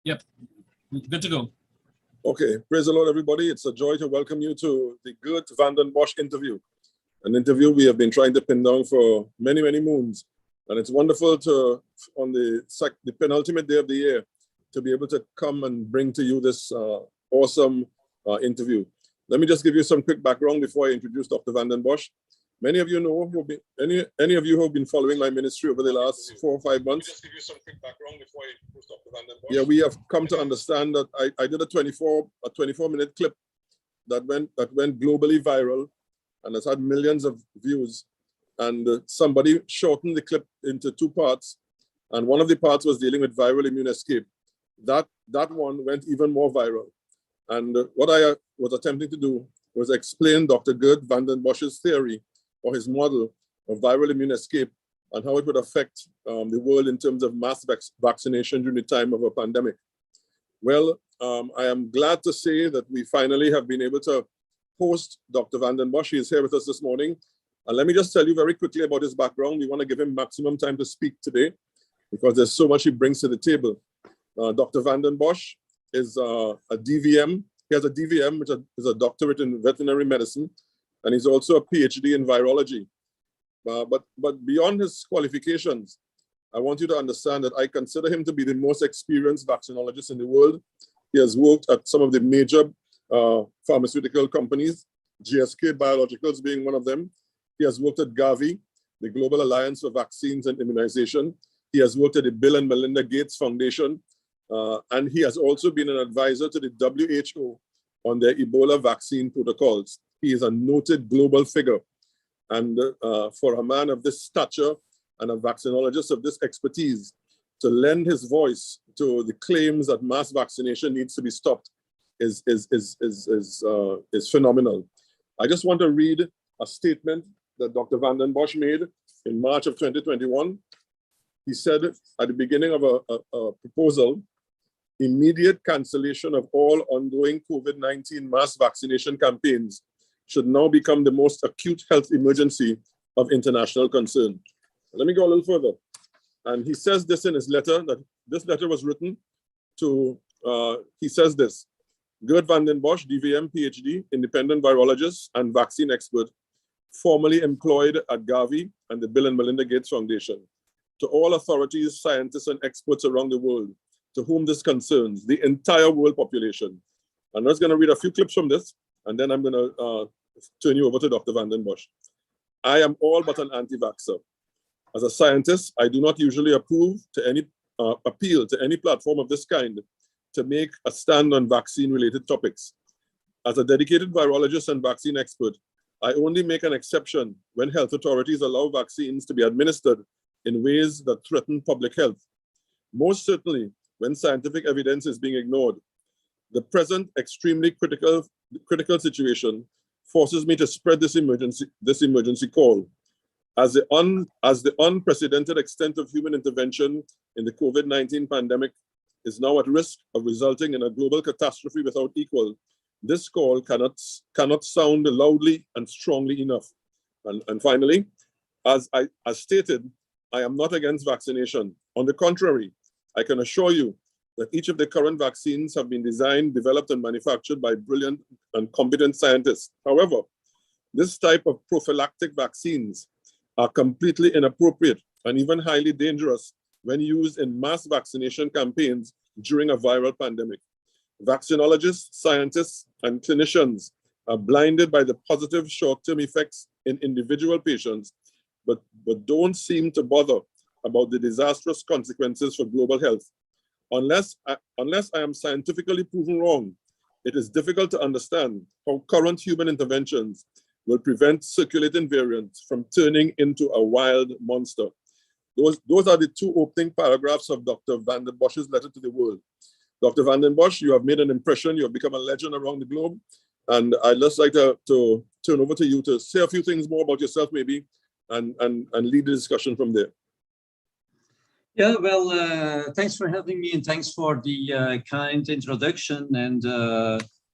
Yep, good to go. Okay, praise the Lord, everybody. It's a joy to welcome you to the Geert Vanden Bossche interview, an interview we have been trying to pin down for many, many moons. And it's wonderful to, on the penultimate day of the year, to be able to come and bring to you this awesome interview. Let me just give you some quick background before I introduce Dr. Vanden Bossche. Many of you know, any of you who have been following my ministry over the last 4 or 5 months. Just give you some quick background before I introduce Dr. Vanden Bossche. Yeah, we have come to understand that I did a 24-minute clip that went globally viral and has had millions of views. And somebody shortened the clip into 2 parts, and one of the parts was dealing with viral immune escape. That one went even more viral. And what I was attempting to do was explain Dr. Geert Vanden Bosche's theory, or his model of viral immune escape, and how it would affect the world in terms of mass vaccination during the time of a pandemic. Well, I am glad to say that we finally have been able to host Dr. Vanden Bossche. He is here with us this morning. And let me just tell you very quickly about his background. We want to give him maximum time to speak today because there's so much he brings to the table. Dr. Vanden Bossche is a DVM. He has a DVM, which is a doctorate in veterinary medicine, and he's also a PhD in virology. But beyond his qualifications, I want you to understand that I consider him to be the most experienced vaccinologist in the world. He has worked at some of the major pharmaceutical companies, GSK Biologicals being one of them. He has worked at Gavi, the Global Alliance for Vaccines and Immunization. He has worked at the Bill and Melinda Gates Foundation, and he has also been an advisor to the WHO on their Ebola vaccine protocols. He is a noted global figure. And for a man of this stature and a vaccinologist of this expertise, to lend his voice to the claims that mass vaccination needs to be stopped is phenomenal. I just want to read a statement that Dr. Vanden Bossche made in March of 2021. He said at the beginning of a proposal, immediate cancellation of all ongoing COVID-19 mass vaccination campaigns should now become the most acute health emergency of international concern. Let me go a little further. And he says this in his letter, that this letter was written to, he says this: Geert Vanden Bossche, DVM, PhD, independent virologist and vaccine expert, formerly employed at Gavi and the Bill and Melinda Gates Foundation. To all authorities, scientists, and experts around the world to whom this concerns, the entire world population. I'm just going to read a few clips from this, and then I'm going to turn you over to Dr. Vanden Bossche. I am all but an anti-vaxxer. As a scientist, I do not usually appeal to any platform of this kind to make a stand on vaccine-related topics. As a dedicated virologist and vaccine expert, I only make an exception when health authorities allow vaccines to be administered in ways that threaten public health. Most certainly, when scientific evidence is being ignored. The present extremely critical situation forces me to spread this emergency call. As the unprecedented extent of human intervention in the COVID-19 pandemic is now at risk of resulting in a global catastrophe without equal, this call cannot sound loudly and strongly enough. And finally, as stated, I am not against vaccination. On the contrary, I can assure you that each of the current vaccines have been designed, developed, and manufactured by brilliant and competent scientists. However, this type of prophylactic vaccines are completely inappropriate and even highly dangerous when used in mass vaccination campaigns during a viral pandemic. Vaccinologists, scientists, and clinicians are blinded by the positive short-term effects in individual patients, but don't seem to bother about the disastrous consequences for global health. Unless I am scientifically proven wrong, it is difficult to understand how current human interventions will prevent circulating variants from turning into a wild monster. Those are the 2 opening paragraphs of Dr. Vanden Bosche's letter to the world. Dr. Vanden Bossche, you have made an impression. You have become a legend around the globe. And I'd just like to turn over to you to say a few things more about yourself, maybe, and lead the discussion from there. Yeah, well, thanks for having me, and thanks for the kind introduction. And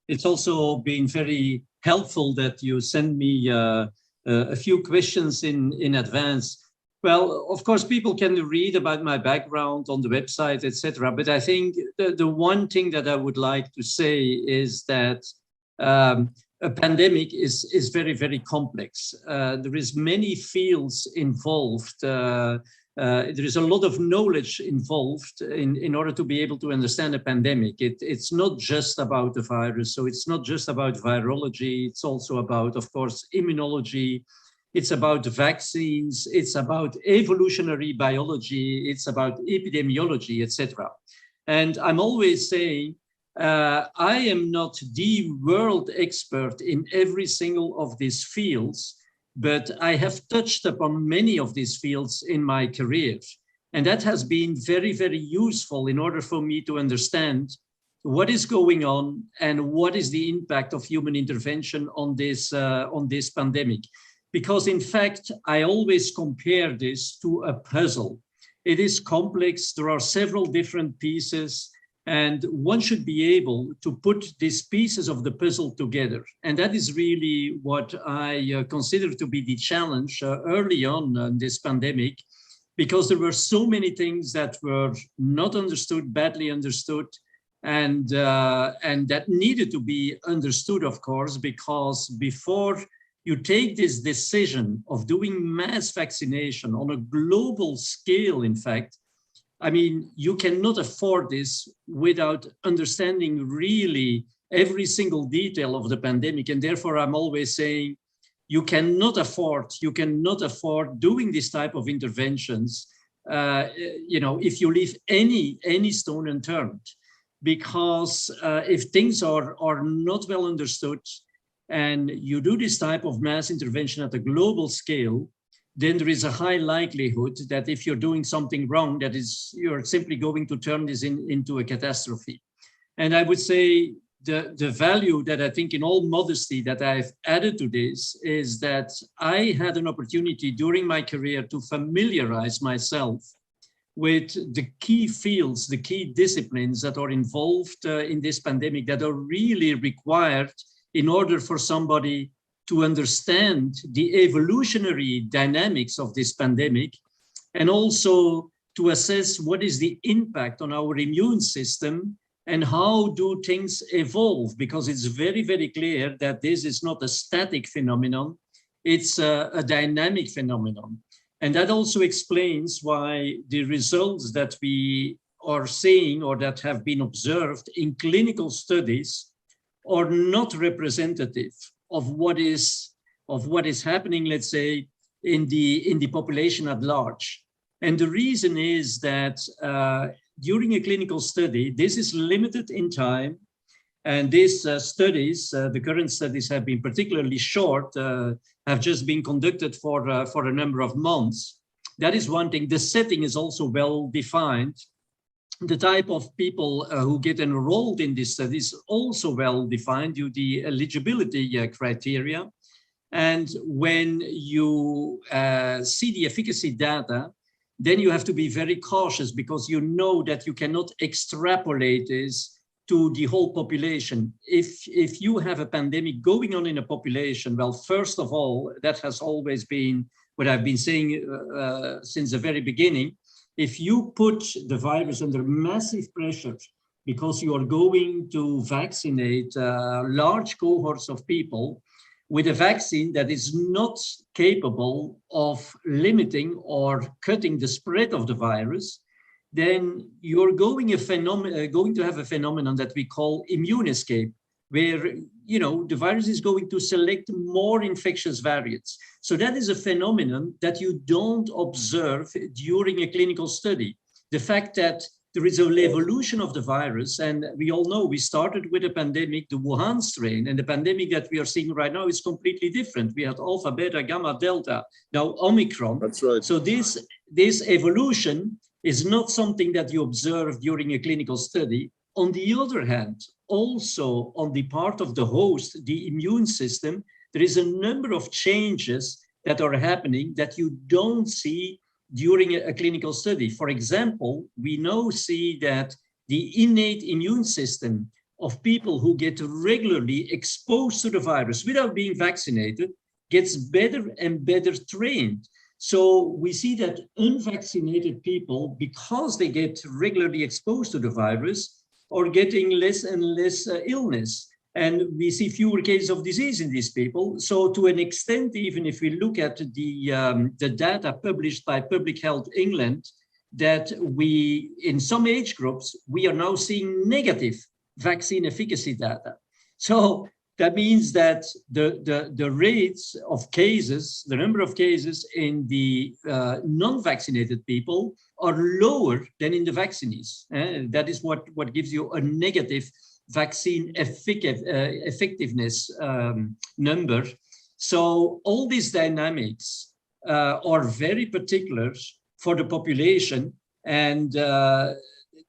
it's also been very helpful that you send me a few questions in advance. Well, of course, people can read about my background on the website, etc. But I think the one thing that I would like to say is that a pandemic is very, very complex. There is many fields involved. There is a lot of knowledge involved in order to be able to understand a pandemic. It's not just about the virus. So it's not just about virology. It's also about, of course, immunology. It's about vaccines, it's about evolutionary biology, it's about epidemiology, etc. And I'm always saying, I am not the world expert in every single of these fields, but I have touched upon many of these fields in my career. And that has been very, very useful in order for me to understand what is going on and what is the impact of human intervention on this pandemic. Because in fact, I always compare this to a puzzle. It is complex, there are several different pieces, and one should be able to put these pieces of the puzzle together. And that is really what I consider to be the challenge early on in this pandemic, because there were so many things that were not understood, badly understood, and that needed to be understood, of course, because before you take this decision of doing mass vaccination on a global scale, in fact, I mean, you cannot afford this without understanding really every single detail of the pandemic. And therefore, I'm always saying, you cannot afford doing this type of interventions, if you leave any stone unturned. Because if things are not well understood, and you do this type of mass intervention at a global scale, then there is a high likelihood that if you're doing something wrong, that is, you're simply going to turn this into a catastrophe. And I would say the value that I think, in all modesty, that I've added to this is that I had an opportunity during my career to familiarize myself with the key fields, the key disciplines that are involved in this pandemic, that are really required in order for somebody to understand the evolutionary dynamics of this pandemic, and also to assess what is the impact on our immune system and how do things evolve, because it's very, very clear that this is not a static phenomenon, it's a dynamic phenomenon. And that also explains why the results that we are seeing or that have been observed in clinical studies are not representative of what is happening, let's say, in the population at large. And the reason is that during a clinical study, this is limited in time, and these studies, the current studies have been particularly short, have just been conducted for a number of months. That is one thing. The setting is also well defined. The type of people who get enrolled in this study is also well defined due to the eligibility criteria. And when you see the efficacy data, then you have to be very cautious, because you know that you cannot extrapolate this to the whole population. If you have a pandemic going on in a population, well, first of all, that has always been what I've been saying since the very beginning. If you put the virus under massive pressure because you are going to vaccinate large cohorts of people with a vaccine that is not capable of limiting or cutting the spread of the virus, then you're going to have a phenomenon that we call immune escape, where the virus is going to select more infectious variants. So that is a phenomenon that you don't observe during a clinical study. The fact that there is an evolution of the virus, and we all know we started with a pandemic, the Wuhan strain, and the pandemic that we are seeing right now is completely different. We had Alpha, Beta, Gamma, Delta, now Omicron. That's right. So this evolution is not something that you observe during a clinical study. On the other hand, also on the part of the host, the immune system, there is a number of changes that are happening that you don't see during a clinical study. For example, we now see that the innate immune system of people who get regularly exposed to the virus without being vaccinated gets better and better trained. So we see that unvaccinated people, because they get regularly exposed to the virus, are getting less and less illness. And we see fewer cases of disease in these people. So to an extent, even if we look at the data published by Public Health England, that we, in some age groups, we are now seeing negative vaccine efficacy data. So that means that the rates of cases, the number of cases in the non-vaccinated people are lower than in the vaccinees. That is what gives you a negative vaccine effectiveness number. So all these dynamics are very particular for the population, and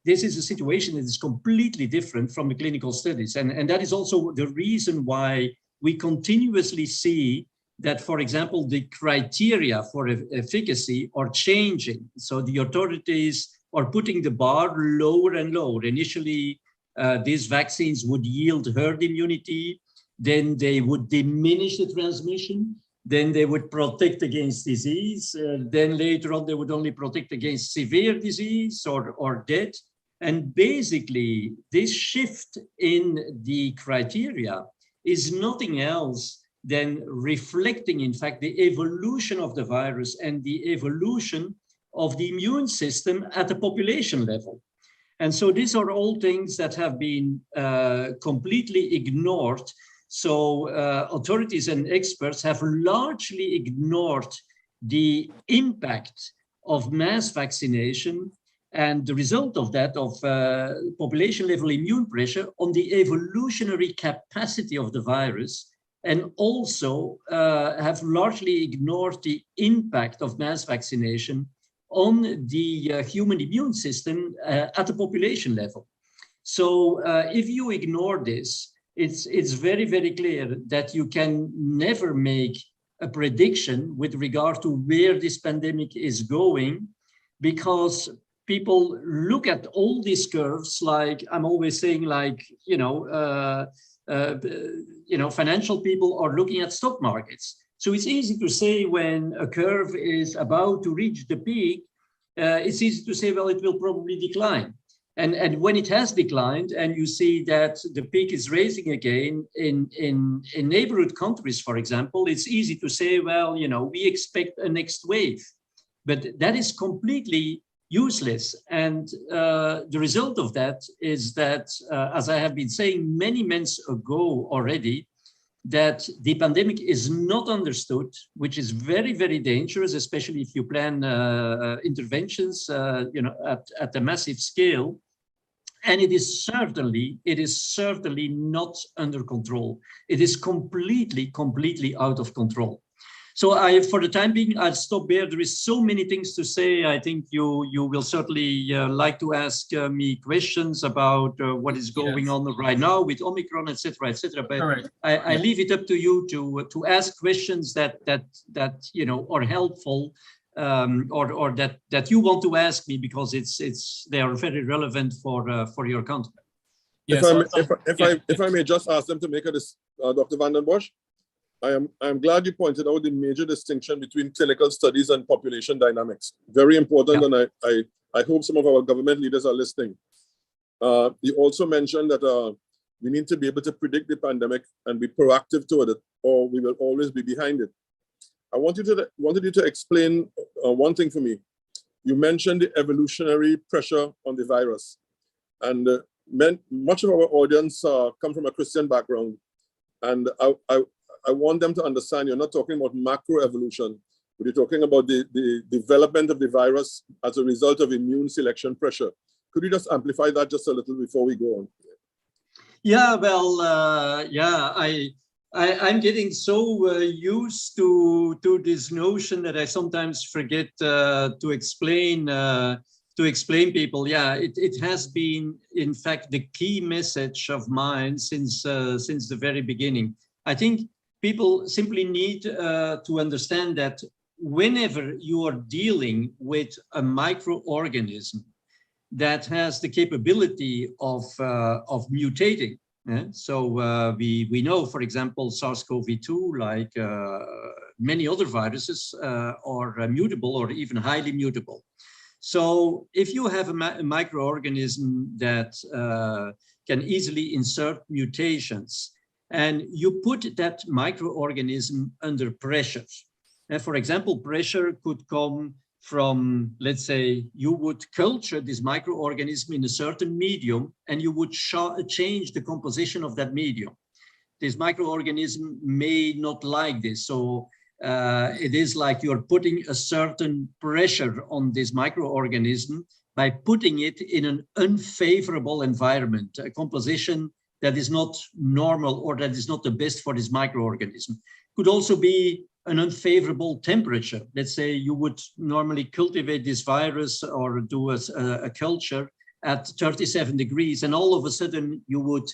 this is a situation that is completely different from the clinical studies. And that is also the reason why we continuously see that, for example, the criteria for efficacy are changing. So the authorities are putting the bar lower and lower. Initially, these vaccines would yield herd immunity, then they would diminish the transmission, then they would protect against disease, then later on they would only protect against severe disease or death. And basically, this shift in the criteria is nothing else than reflecting, in fact, the evolution of the virus and the evolution of the immune system at the population level. And so these are all things that have been completely ignored. So authorities and experts have largely ignored the impact of mass vaccination and the result of that, of population level immune pressure on the evolutionary capacity of the virus, and also have largely ignored the impact of mass vaccination on the human immune system at the population level. So if you ignore this, it's very, very clear that you can never make a prediction with regard to where this pandemic is going, because people look at all these curves, like I'm always saying, like, financial people are looking at stock markets. So it's easy to say when a curve is about to reach the peak, it's easy to say, well, it will probably decline. And when it has declined and you see that the peak is raising again in neighborhood countries, for example, it's easy to say, well, we expect a next wave. But that is completely useless. And the result of that is that, as I have been saying many months ago already, that the pandemic is not understood, which is very, very dangerous, especially if you plan interventions, at a massive scale. And it is certainly not under control. It is completely out of control. So for the time being, I'll stop there. There is so many things to say. I think you will certainly like to ask me questions about what is going on right now with Omicron, etc., etc. But Correct. I leave it up to you to ask questions that are helpful, or that you want to ask me, because they are very relevant for your content. Yes. If I may just ask them to make Dr. Vanden Bossche. I am glad you pointed out the major distinction between clinical studies and population dynamics. Very important, and I hope some of our government leaders are listening. You also mentioned that we need to be able to predict the pandemic and be proactive toward it, or we will always be behind it. I wanted you to explain one thing for me. You mentioned the evolutionary pressure on the virus, and much of our audience come from a Christian background, and I want them to understand you're not talking about macroevolution, but you're talking about the development of the virus as a result of immune selection pressure. Could you just amplify that just a little before we go on? Yeah, well, I'm getting so used to this notion that I sometimes forget to explain people. Yeah, it has been, in fact, the key message of mine since the very beginning. I think people simply need to understand that whenever you are dealing with a microorganism that has the capability of mutating, So we know, for example, SARS-CoV-2, like many other viruses, are mutable or even highly mutable. So if you have a microorganism that can easily insert mutations, and you put that microorganism under pressure, for example, pressure could come from, let's say, you would culture this microorganism in a certain medium and you would change the composition of that medium. This microorganism may not like this. So it is like you're putting a certain pressure on this microorganism by putting it in an unfavorable environment, a composition that is not normal or that is not the best for this microorganism. Could also be an unfavorable temperature. Let's say you would normally cultivate this virus or do a culture at 37 degrees, and all of a sudden you would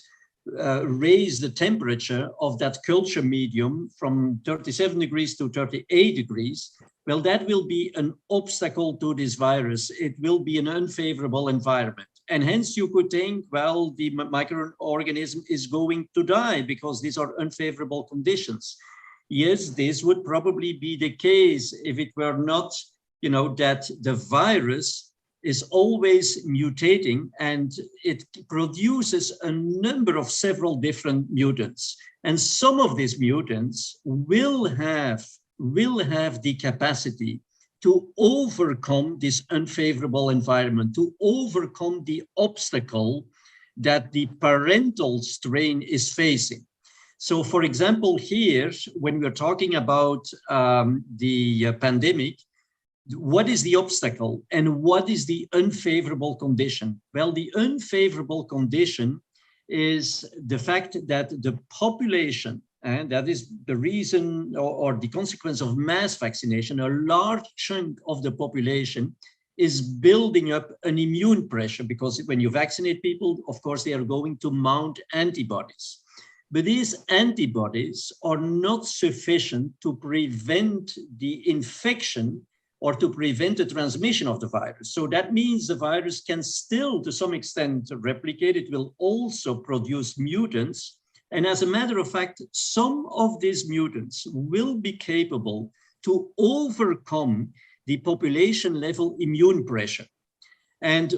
raise the temperature of that culture medium from 37 degrees to 38 degrees. Well, that will be an obstacle to this virus. It will be an unfavorable environment. And hence you could think, well, the microorganism is going to die because these are unfavorable conditions. Yes, this would probably be the case if it were not, that the virus is always mutating and it produces a number of several different mutants. And some of these mutants will have the capacity to overcome this unfavorable environment, to overcome the obstacle that the parental strain is facing. So, for example, here, when we're talking about the pandemic, what is the obstacle and what is the unfavorable condition? Well, the unfavorable condition is the fact that the population, and that is the reason or the consequence of mass vaccination, a large chunk of the population is building up an immune pressure, because when you vaccinate people, of course, they are going to mount antibodies. But these antibodies are not sufficient to prevent the infection or to prevent the transmission of the virus. So that means the virus can still, to some extent, replicate. It will also produce mutants. And as a matter of fact, some of these mutants will be capable to overcome the population level immune pressure. And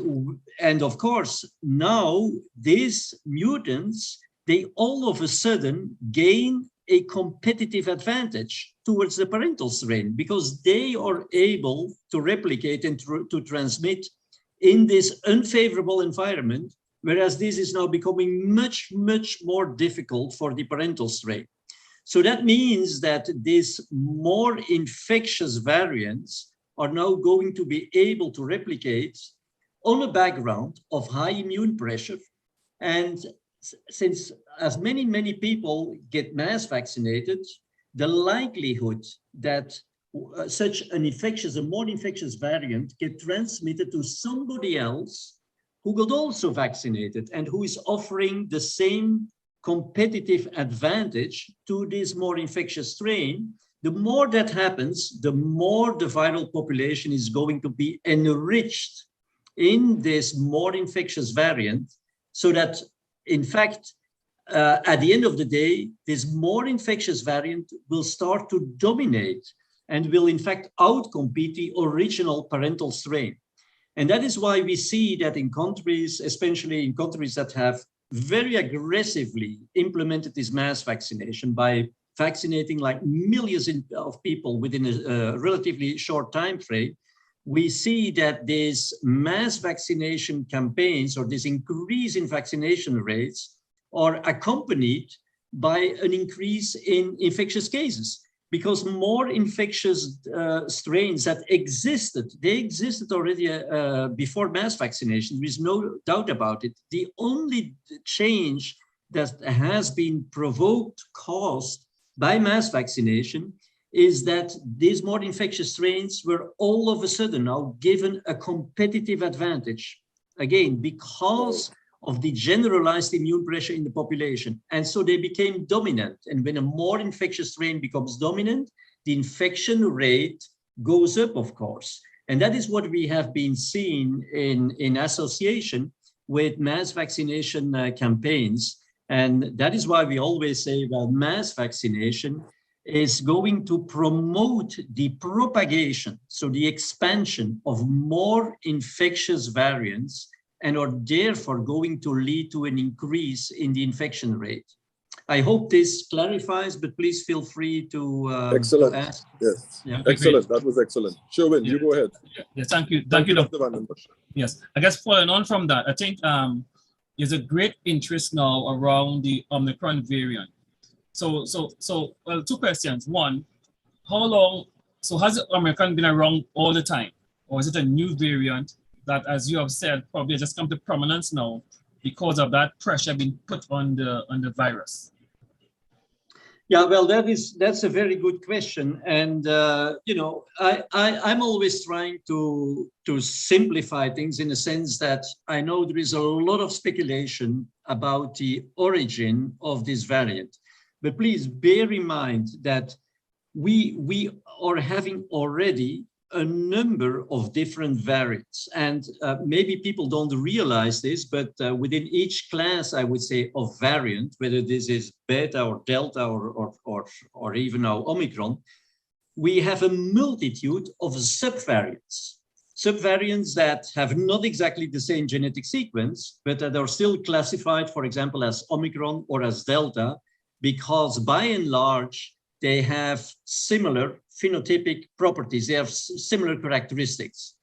of course, now these mutants, they all of a sudden gain a competitive advantage towards the parental strain because they are able to replicate and to transmit in this unfavorable environment, whereas this is now becoming much, much more difficult for the parental strain. So that means that these more infectious variants are now going to be able to replicate on a background of high immune pressure. And since as many people get mass vaccinated, the likelihood that such an infectious, a more infectious variant get transmitted to somebody else who got also vaccinated and who is offering the same competitive advantage to this more infectious strain, the more that happens, the more the viral population is going to be enriched in this more infectious variant, so that in fact, at the end of the day, this more infectious variant will start to dominate and will in fact outcompete the original parental strain. And that is why we see that in countries, especially in countries that have very aggressively implemented this mass vaccination by vaccinating like millions of people within a relatively short time frame, we see that these mass vaccination campaigns or this increase in vaccination rates are accompanied by an increase in infectious cases, because more infectious strains that existed, they existed already before mass vaccination. There is no doubt about it. The only change that has been caused by mass vaccination is that these more infectious strains were all of a sudden now given a competitive advantage, again, because of the generalized immune pressure in the population. And so they became dominant. And when a more infectious strain becomes dominant, the infection rate goes up, of course. And that is what we have been seeing in association with mass vaccination campaigns. And that is why we always say, well, mass vaccination is going to promote the propagation, so the expansion of more infectious variants, and are therefore going to lead to an increase in the infection rate. I hope this clarifies, but please feel free to excellent. ask. Yes, Yeah. excellent. That was excellent. Sherwin, Yeah. you go ahead. Yes, thank you. Thank you, Dr. Vanden Bossche. Yes, I guess following on from that, I think there's a great interest now around the Omicron variant. So, well, two questions. One, how long, so has the Omicron been around all the time? Or is it a new variant that, as you have said, probably just come to prominence now because of that pressure being put on the virus? Yeah, well, that's a very good question, and you know, I'm always trying to simplify things in the sense that I know there is a lot of speculation about the origin of this variant, but please bear in mind that we are having already a number of different variants, and maybe people don't realize this, but within each class, I would say, of variant, whether this is beta or delta or even now Omicron, we have a multitude of subvariants. Subvariants that have not exactly the same genetic sequence, but that are still classified, for example, as Omicron or as Delta, because by and large, they have similar phenotypic properties. They have similar characteristics.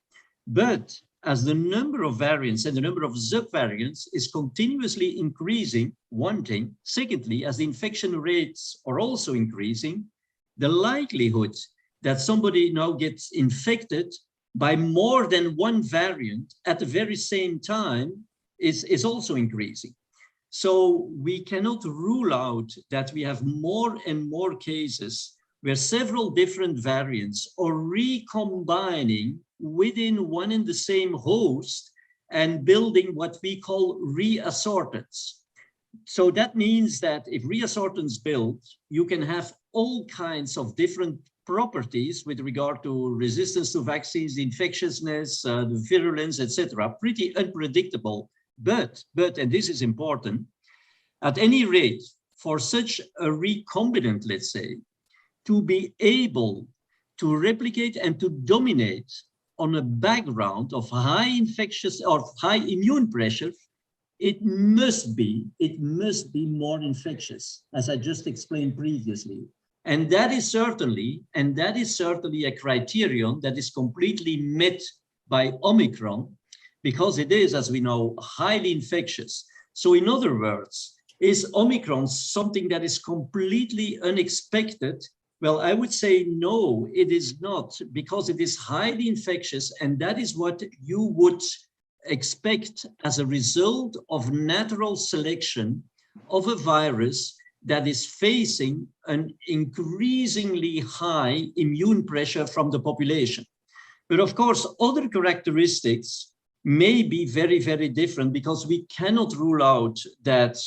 But as the number of variants and the number of subvariants is continuously increasing, one thing. Secondly, as the infection rates are also increasing, the likelihood that somebody now gets infected by more than one variant at the very same time is also increasing. So we cannot rule out that we have more and more cases where several different variants are recombining within one and the same host and building what we call reassortants. So that means that if reassortants build, you can have all kinds of different properties with regard to resistance to vaccines, the infectiousness, the virulence, etc. Pretty unpredictable. But, and this is important, at any rate, for such a recombinant, let's say, to be able to replicate and to dominate on a background of high infectious or high immune pressure, it must be more infectious, as I just explained previously. And that is certainly a criterion that is completely met by Omicron, because it is, as we know, highly infectious. So in other words, is Omicron something that is completely unexpected? Well, I would say no, it is not, because it is highly infectious, and that is what you would expect as a result of natural selection of a virus that is facing an increasingly high immune pressure from the population. But of course, other characteristics may be very, very different, because we cannot rule out that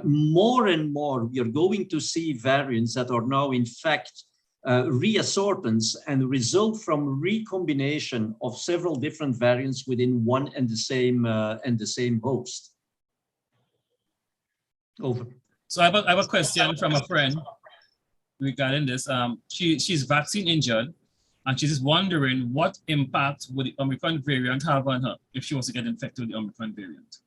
more and more we are going to see variants that are now in fact reassortants and result from recombination of several different variants within one and the same host. Over. So I have a question from a friend regarding this. She's vaccine injured, and she's just wondering what impact would the Omicron variant have on her if she was to get infected with the Omicron variant.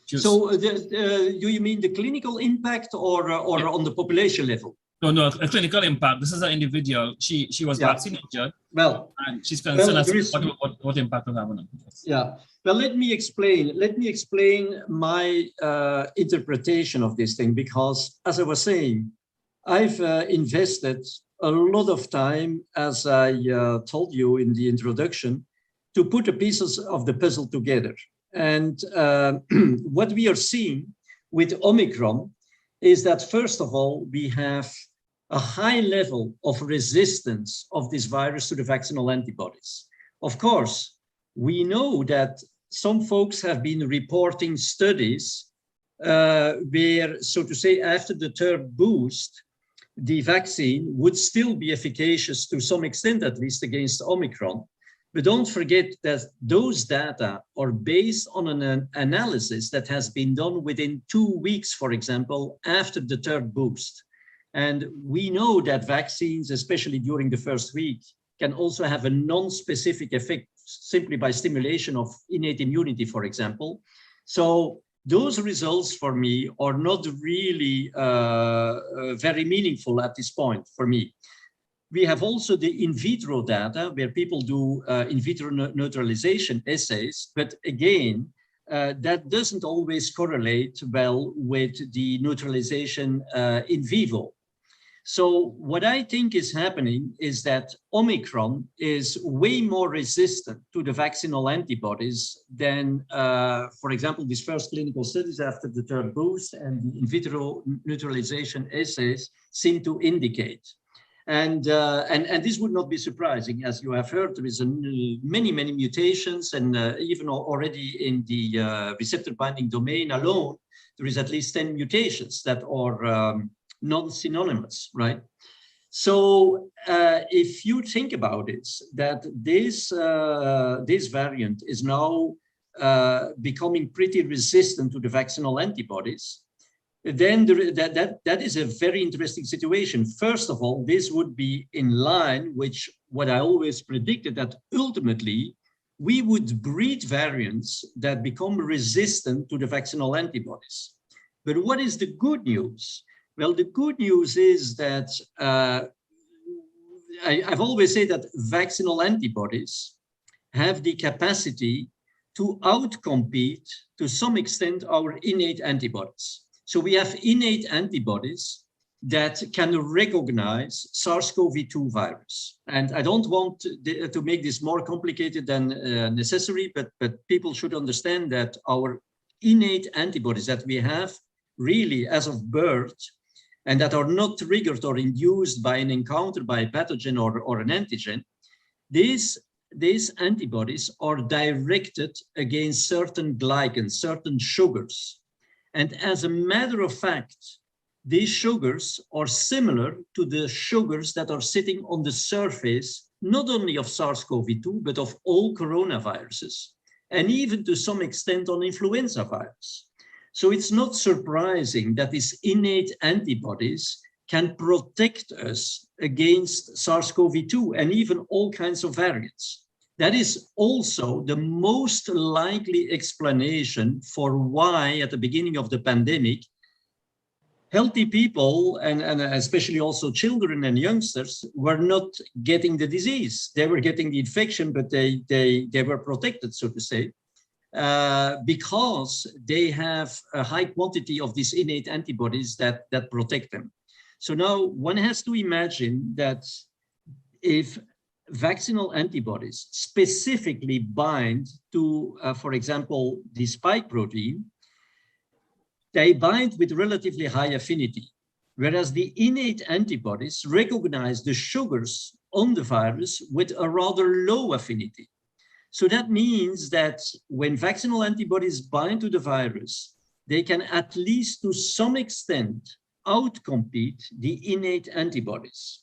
So do you mean the clinical impact or on the population level? No, a clinical impact. This is an individual. She was vaccine injured. Well, and she's concerned as what impact will have on her. Yeah. Well, let me explain my interpretation of this thing, because, as I was saying, I've invested a lot of time, as I told you in the introduction, to put the pieces of the puzzle together. And what we are seeing with Omicron is that, first of all, we have a high level of resistance of this virus to the vaccinal antibodies. Of course, we know that some folks have been reporting studies where, so to say, after the third boost, the vaccine would still be efficacious to some extent, at least against Omicron. But don't forget that those data are based on an analysis that has been done within 2 weeks, for example, after the third boost. And we know that vaccines, especially during the first week, can also have a non-specific effect simply by stimulation of innate immunity, for example. So those results for me are not really very meaningful at this point for me. We have also the in vitro data where people do in vitro neutralization assays, but again, that doesn't always correlate well with the neutralization in vivo. So what I think is happening is that Omicron is way more resistant to the vaccinal antibodies than, for example, these first clinical studies after the third boost and the in vitro neutralization assays seem to indicate. And this would not be surprising, as you have heard. There is many mutations, and even already in the receptor binding domain alone, there is at least 10 mutations that are non-synonymous, right? So if you think about it, that this variant is now becoming pretty resistant to the vaccinal antibodies, then that is a very interesting situation. First of all, this would be in line with what I always predicted, that ultimately we would breed variants that become resistant to the vaccinal antibodies. But what is the good news? Well, the good news is that I've always said that vaccinal antibodies have the capacity to outcompete, to some extent, our innate antibodies. So we have innate antibodies that can recognize SARS-CoV-2 virus. And I don't want to make this more complicated than necessary, but people should understand that our innate antibodies that we have really as of birth, and that are not triggered or induced by an encounter by a pathogen or an antigen, these antibodies are directed against certain glycans, certain sugars. And as a matter of fact, these sugars are similar to the sugars that are sitting on the surface, not only of SARS-CoV-2, but of all coronaviruses, and even to some extent on influenza virus. So it's not surprising that these innate antibodies can protect us against SARS-CoV-2 and even all kinds of variants. That is also the most likely explanation for why, at the beginning of the pandemic, healthy people, and especially also children and youngsters, were not getting the disease. They were getting the infection, but they were protected, so to say, because they have a high quantity of these innate antibodies that protect them. So now one has to imagine that if vaccinal antibodies specifically bind to, for example, the spike protein, they bind with relatively high affinity, whereas the innate antibodies recognize the sugars on the virus with a rather low affinity. So that means that when vaccinal antibodies bind to the virus, they can at least to some extent outcompete the innate antibodies.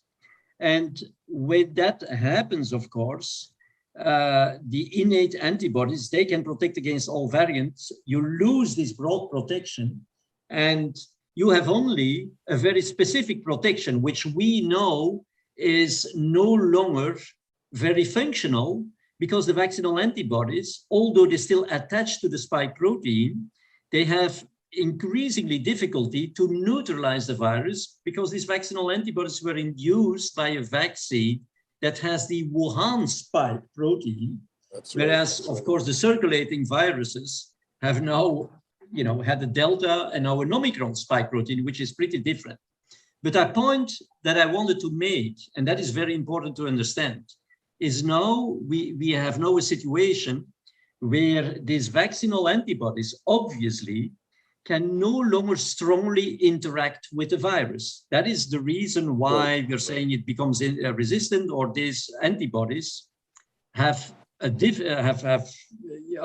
And when that happens, of course, the innate antibodies, they can protect against all variants. You lose this broad protection and you have only a very specific protection, which we know is no longer very functional because the vaccinal antibodies, although they still attach to the spike protein, they have increasingly difficulty to neutralize the virus because these vaccinal antibodies were induced by a vaccine that has the Wuhan spike protein, whereas, of course, the circulating viruses have now, had the Delta and now an Omicron spike protein, which is pretty different. But a point that I wanted to make, and that is very important to understand, is now we have now a situation where these vaccinal antibodies obviously can no longer strongly interact with the virus. That is the reason why we're saying it becomes resistant, or these antibodies have a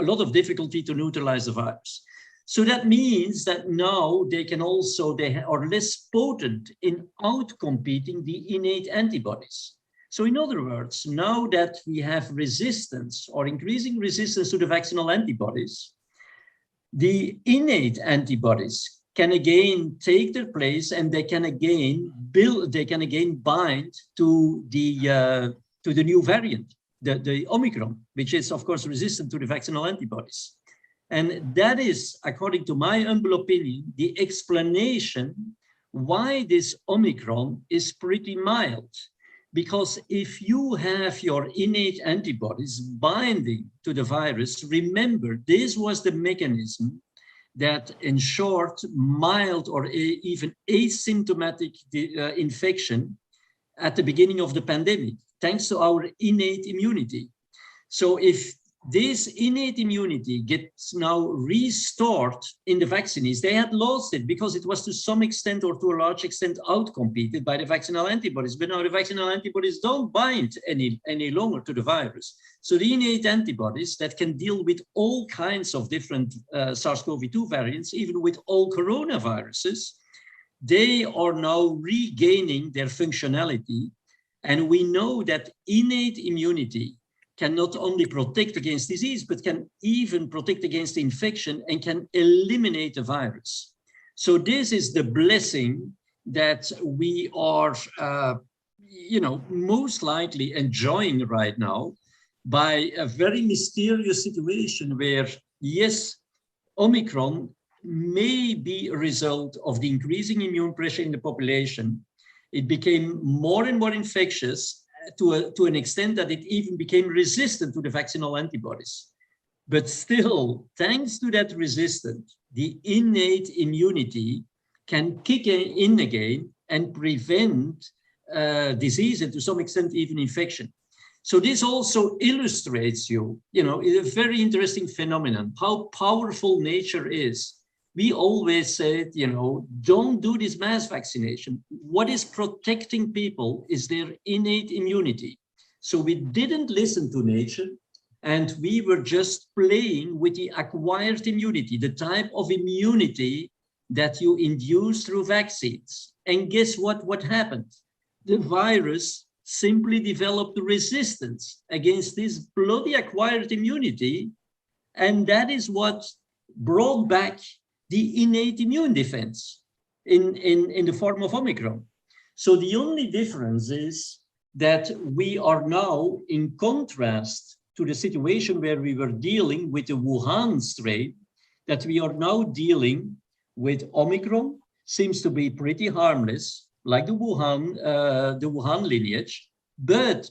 lot of difficulty to neutralize the virus. So that means that now they are less potent in outcompeting the innate antibodies. So in other words, now that we have resistance or increasing resistance to the vaccinal antibodies, the innate antibodies can again take their place, and they can again bind to the new variant, the Omicron, which is of course resistant to the vaccinal antibodies. And that is, according to my humble opinion, the explanation why this Omicron is pretty mild. Because if you have your innate antibodies binding to the virus, remember, this was the mechanism that ensured mild or even asymptomatic infection at the beginning of the pandemic, thanks to our innate immunity. So if this innate immunity gets now restored in the vaccinees, they had lost it because it was to some extent or to a large extent outcompeted by the vaccinal antibodies. But now the vaccinal antibodies don't bind any longer to the virus. So the innate antibodies that can deal with all kinds of different SARS-CoV-2 variants, even with all coronaviruses, they are now regaining their functionality. And we know that innate immunity can not only protect against disease, but can even protect against infection and can eliminate the virus. So this is the blessing that we are, most likely enjoying right now by a very mysterious situation where, yes, Omicron may be a result of the increasing immune pressure in the population. It became more and more infectious to an extent that it even became resistant to the vaccinal antibodies. But still, thanks to that resistance, the innate immunity can kick in again and prevent disease and to some extent even infection. So this also illustrates a very interesting phenomenon, how powerful nature is. We always said, don't do this mass vaccination. What is protecting people is their innate immunity. So we didn't listen to nature, and we were just playing with the acquired immunity, the type of immunity that you induce through vaccines. And guess what happened? The virus simply developed resistance against this bloody acquired immunity, and that is what brought back the innate immune defense in the form of Omicron. So the only difference is that we are now, in contrast to the situation where we were dealing with the Wuhan strain, that we are now dealing with Omicron, seems to be pretty harmless, like the Wuhan lineage, but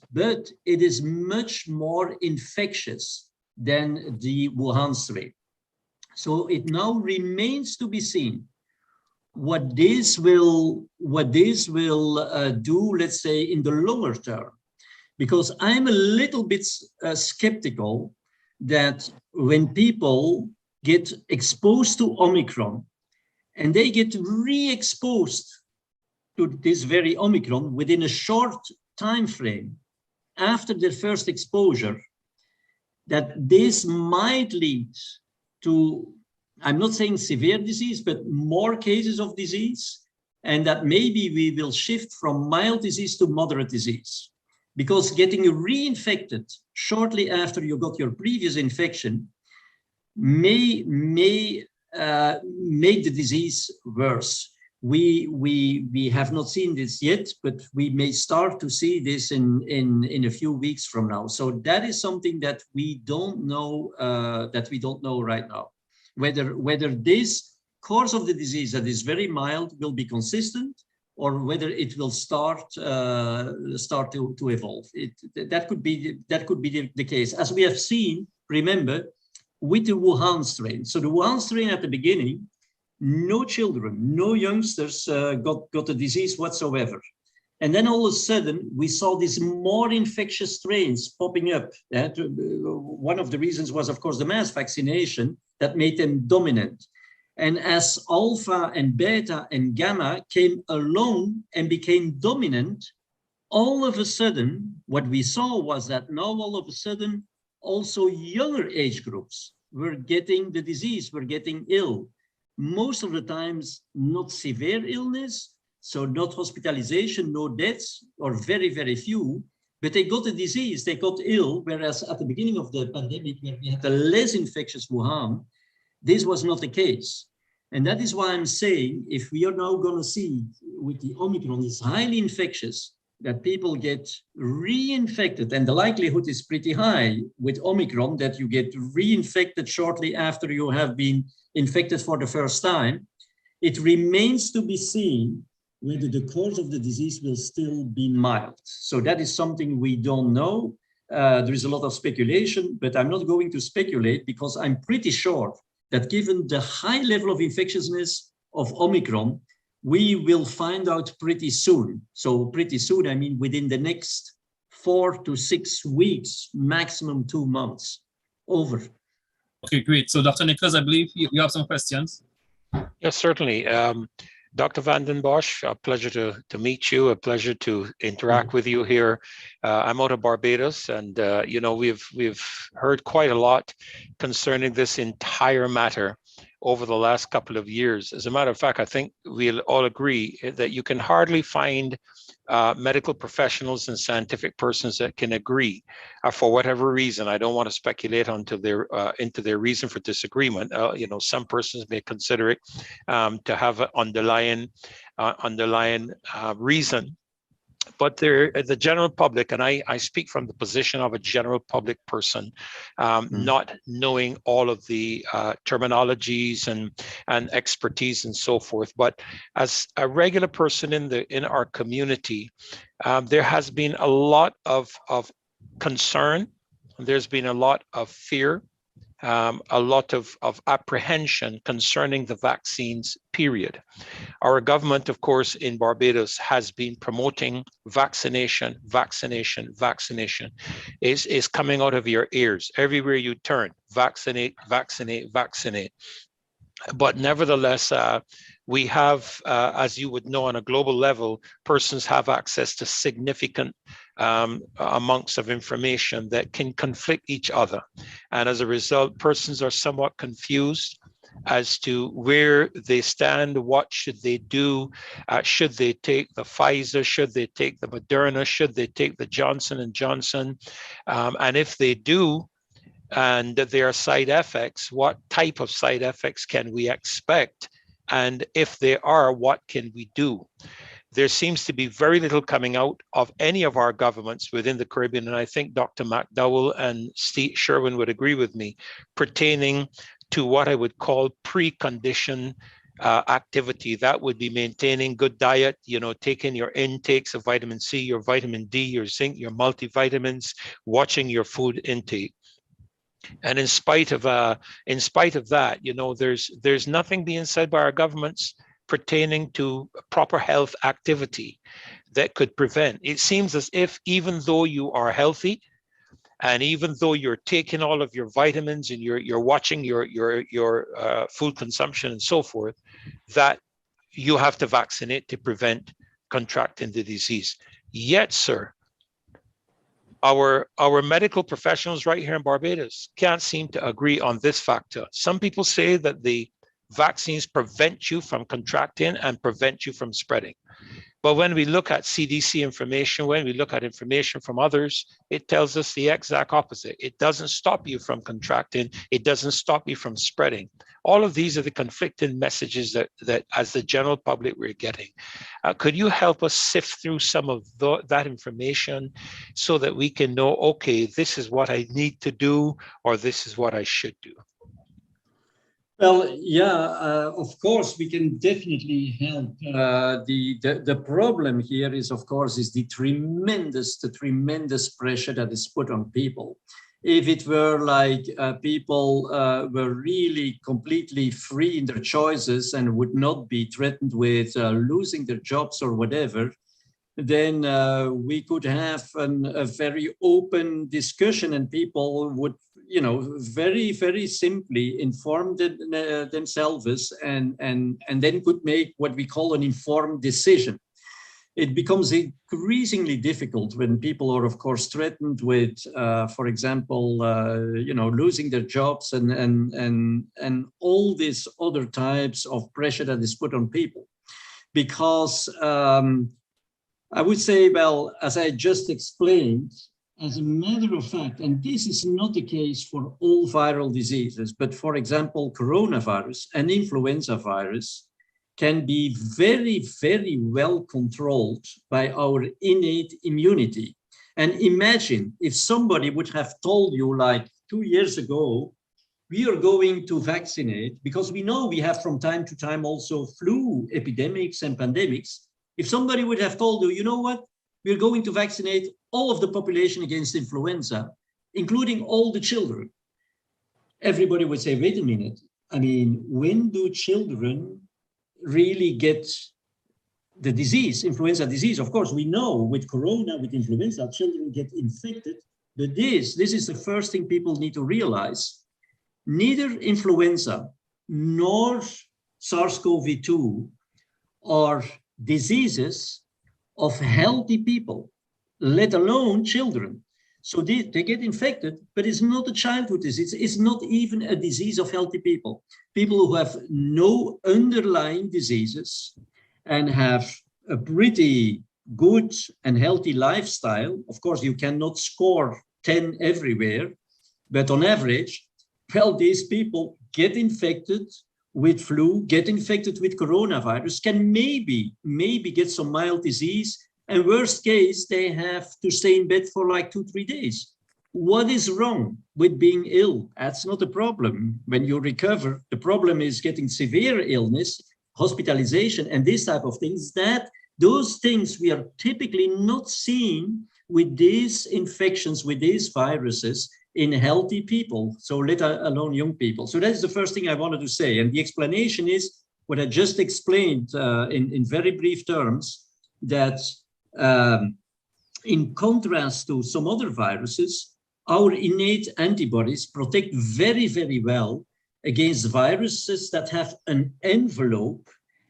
it is much more infectious than the Wuhan strain. So it now remains to be seen what this will do, let's say, in the longer term, because I'm a little bit skeptical that when people get exposed to Omicron and they get re-exposed to this very Omicron within a short time frame after their first exposure, that this might lead to, I'm not saying severe disease, but more cases of disease, and that maybe we will shift from mild disease to moderate disease. Because getting reinfected shortly after you got your previous infection may make the disease worse. We have not seen this yet, but we may start to see this in a few weeks from now. So that is something that we don't know right now. Whether this course of the disease that is very mild will be consistent, or whether it will start to evolve. That could be the case, as we have seen. Remember, with the Wuhan strain. So the Wuhan strain at the beginning, no children, no youngsters got the disease whatsoever. And then all of a sudden, we saw these more infectious strains popping up. One of the reasons was, of course, the mass vaccination that made them dominant. And as alpha and beta and gamma came along and became dominant, all of a sudden, what we saw was that now all of a sudden, also younger age groups were getting the disease, were getting ill. Most of the times, not severe illness, so not hospitalization, no deaths, or very, very few, but they got the disease, they got ill, whereas at the beginning of the pandemic, when we had the less infectious Wuhan, this was not the case. And that is why I'm saying, if we are now going to see with the Omicron, is highly infectious, that people get reinfected, and the likelihood is pretty high with Omicron that you get reinfected shortly after you have been infected for the first time. It remains to be seen whether the course of the disease will still be mild. So that is something we don't know. There is a lot of speculation, but I'm not going to speculate because I'm pretty sure that given the high level of infectiousness of Omicron, we will find out pretty soon. So pretty soon, I mean within the next 4 to 6 weeks, maximum 2 months. Over. Okay, great. So Dr. Nicholas, I believe you have some questions. Yes, certainly. Dr. Vanden Bossche, a pleasure to meet you, a pleasure to interact with you here. I'm out of Barbados, and you know, we've heard quite a lot concerning this entire matter over the last couple of years. As a matter of fact, I think we'll all agree that you can hardly find medical professionals and scientific persons that can agree for whatever reason. I don't want to speculate into their reason for disagreement. You know, some persons may consider it to have an underlying reason. But the general public, and I speak from the position of a general public person, not knowing all of the terminologies and expertise and so forth. But as a regular person in our community, there has been a lot of concern. There's been a lot of fear, a lot of apprehension concerning the vaccines, period. Our government, of course, in Barbados has been promoting vaccination, vaccination, vaccination. Is coming out of your ears. Everywhere you turn, vaccinate, vaccinate, vaccinate. But nevertheless, we have, as you would know, on a global level, persons have access to significant amounts of information that can conflict each other. And as a result, persons are somewhat confused as to where they stand, what should they do, should they take the Pfizer, should they take the Moderna, should they take the Johnson & Johnson, and if they do, and there are side effects, what type of side effects can we expect? And if there are, what can we do? There seems to be very little coming out of any of our governments within the Caribbean, and I think Dr. McDowell and Steve Sherwin would agree with me, pertaining to what I would call precondition activity. That would be maintaining good diet, you know, taking your intakes of vitamin C, your vitamin D, your zinc, your multivitamins, watching your food intake. And in spite of that, you know, there's nothing being said by our governments pertaining to proper health activity that could prevent. It seems as if even though you are healthy, and even though you're taking all of your vitamins and you're watching your food consumption and so forth, that you have to vaccinate to prevent contracting the disease. Yet, sir, our medical professionals right here in Barbados can't seem to agree on this factor. Some people say that the vaccines prevent you from contracting and prevent you from spreading. But when we look at CDC information, when we look at information from others, it tells us the exact opposite. It doesn't stop you from contracting. It doesn't stop you from spreading. All of these are the conflicting messages that as the general public we're getting. Could you help us sift through some of that information so that we can know, okay, this is what I need to do, or this is what I should do? Well, yeah, of course, we can definitely help. The problem here is, of course, is the tremendous pressure that is put on people. If it were like people were really completely free in their choices and would not be threatened with losing their jobs or whatever, then we could have a very open discussion, and people would, you know, very, very simply inform themselves and then could make what we call an informed decision. It becomes increasingly difficult when people are, of course, threatened with, for example, you know, losing their jobs and all these other types of pressure that is put on people, because I would say, well, as I just explained, as a matter of fact, and this is not the case for all viral diseases, but for example, coronavirus and influenza virus can be very, very well controlled by our innate immunity. And imagine if somebody would have told you like 2 years ago, we are going to vaccinate, because we know we have from time to time also flu epidemics and pandemics. If somebody would have told you, you know what, we're going to vaccinate all of the population against influenza, including all the children, everybody would say, wait a minute, I mean, when do children really get the disease, influenza disease? Of course, we know with corona, with influenza, children get infected, but this is the first thing people need to realize. Neither influenza nor SARS-CoV-2 are diseases of healthy people, let alone children. So they get infected, but it's not a childhood disease. It's not even a disease of healthy people. People who have no underlying diseases and have a pretty good and healthy lifestyle. Of course, you cannot score 10 everywhere, but on average, well, these people get infected with flu, get infected with coronavirus, can maybe get some mild disease, and worst case, they have to stay in bed for like 2-3 days. What is wrong with being ill? That's not a problem. When you recover, the problem is getting severe illness, hospitalization, and this type of things. Those things we are typically not seeing with these infections, with these viruses in healthy people, so let alone young people. So that's the first thing I wanted to say. And the explanation is what I just explained in very brief terms, that in contrast to some other viruses, our innate antibodies protect very, very well against viruses that have an envelope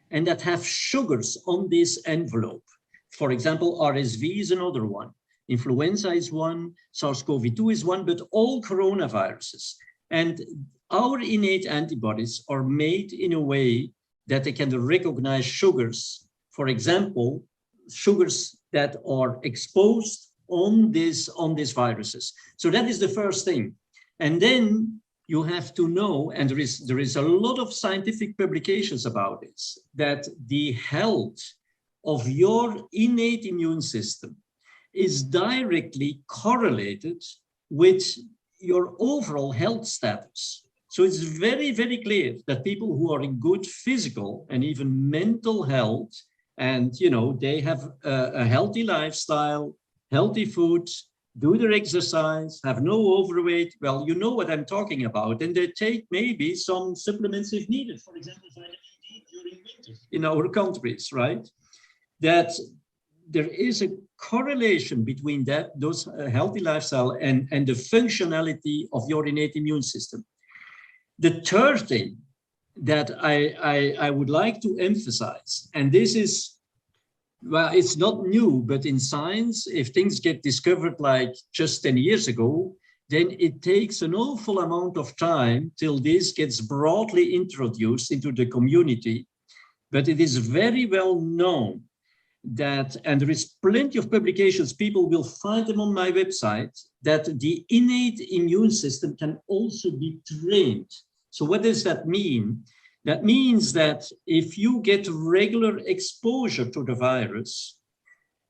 and that have sugars on this envelope. For example, RSV is another one. Influenza is one, SARS-CoV-2 is one, but all coronaviruses. And our innate antibodies are made in a way that they can recognize sugars, for example, sugars that are exposed on these viruses. So that is the first thing. And then you have to know, and there is a lot of scientific publications about this, that the health of your innate immune system is directly correlated with your overall health status. So it's very, very clear that people who are in good physical and even mental health, and they have a healthy lifestyle, healthy food, do their exercise, have no overweight, well, you know what I'm talking about, and they take maybe some supplements if needed, for example, vitamin D during winter in our countries, right? That there is a correlation between those healthy lifestyle and the functionality of your innate immune system. The third thing that I would like to emphasize, and this is, well, it's not new, but in science, if things get discovered like just 10 years ago, then it takes an awful amount of time till this gets broadly introduced into the community. But it is very well known that, and there is plenty of publications, people will find them on my website, that the innate immune system can also be trained. So what does that mean? That means that if you get regular exposure to the virus,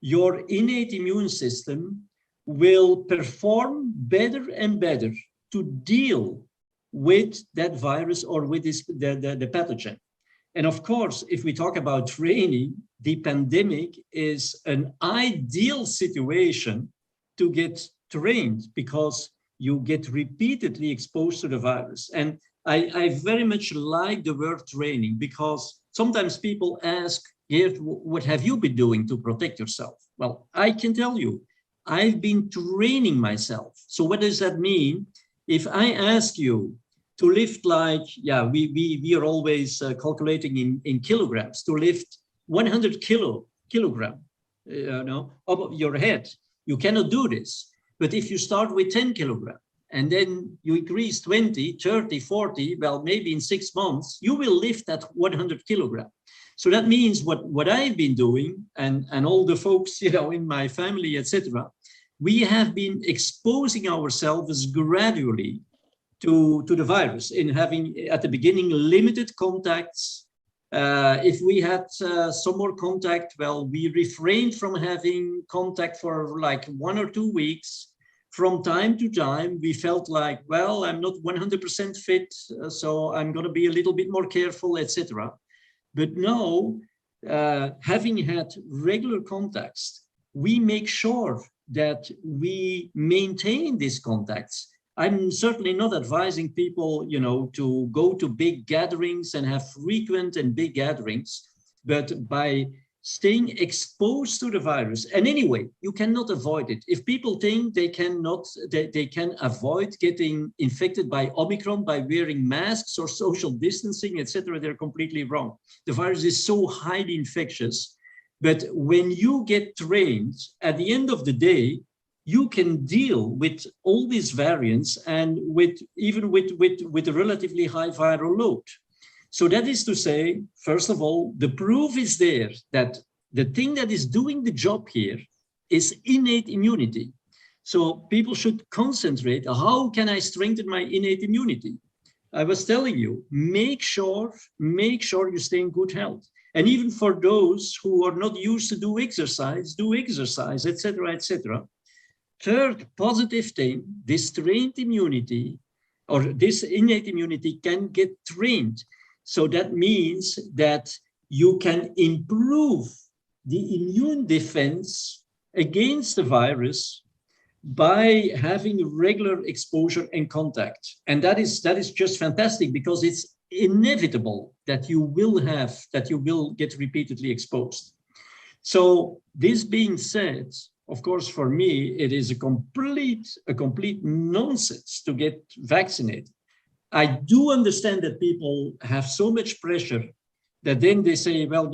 your innate immune system will perform better and better to deal with that virus or with the pathogen. And of course, if we talk about training, the pandemic is an ideal situation to get trained because you get repeatedly exposed to the virus. And I very much like the word training, because sometimes people ask, Geert, what have you been doing to protect yourself? Well, I can tell you, I've been training myself. So what does that mean? If I ask you to lift like, we are always calculating in kilograms, to lift 100 kilogram, up your head, you cannot do this. But if you start with 10 kilogram, and then you increase 20, 30, 40, well, maybe in 6 months, you will lift that 100 kilogram. So that means what I've been doing, and all the folks, in my family, etc., we have been exposing ourselves gradually to the virus in having, at the beginning, limited contacts. If we had some more contact, well, we refrained from having contact for like 1 or 2 weeks. From time to time, we felt like, well, I'm not 100% fit, so I'm going to be a little bit more careful, etc. But now, having had regular contacts, we make sure that we maintain these contacts. I'm certainly not advising people, to go to big gatherings and have frequent and big gatherings, but by staying exposed to the virus. And anyway, you cannot avoid it. If people think they can avoid getting infected by Omicron by wearing masks or social distancing, etc., they're completely wrong. The virus is so highly infectious, but when you get trained, at the end of the day, you can deal with all these variants and even with a relatively high viral load. So that is to say, first of all, the proof is there that the thing that is doing the job here is innate immunity. So people should concentrate, how can I strengthen my innate immunity? I was telling you, make sure you stay in good health. And even for those who are not used to do exercise, etc., etc. Third positive thing, this trained immunity or this innate immunity can get trained. So that means that you can improve the immune defense against the virus by having regular exposure and contact. And that is just fantastic, because it's inevitable that you will get repeatedly exposed. So this being said, of course, for me, it is a complete nonsense to get vaccinated. I do understand that people have so much pressure that then they say, well,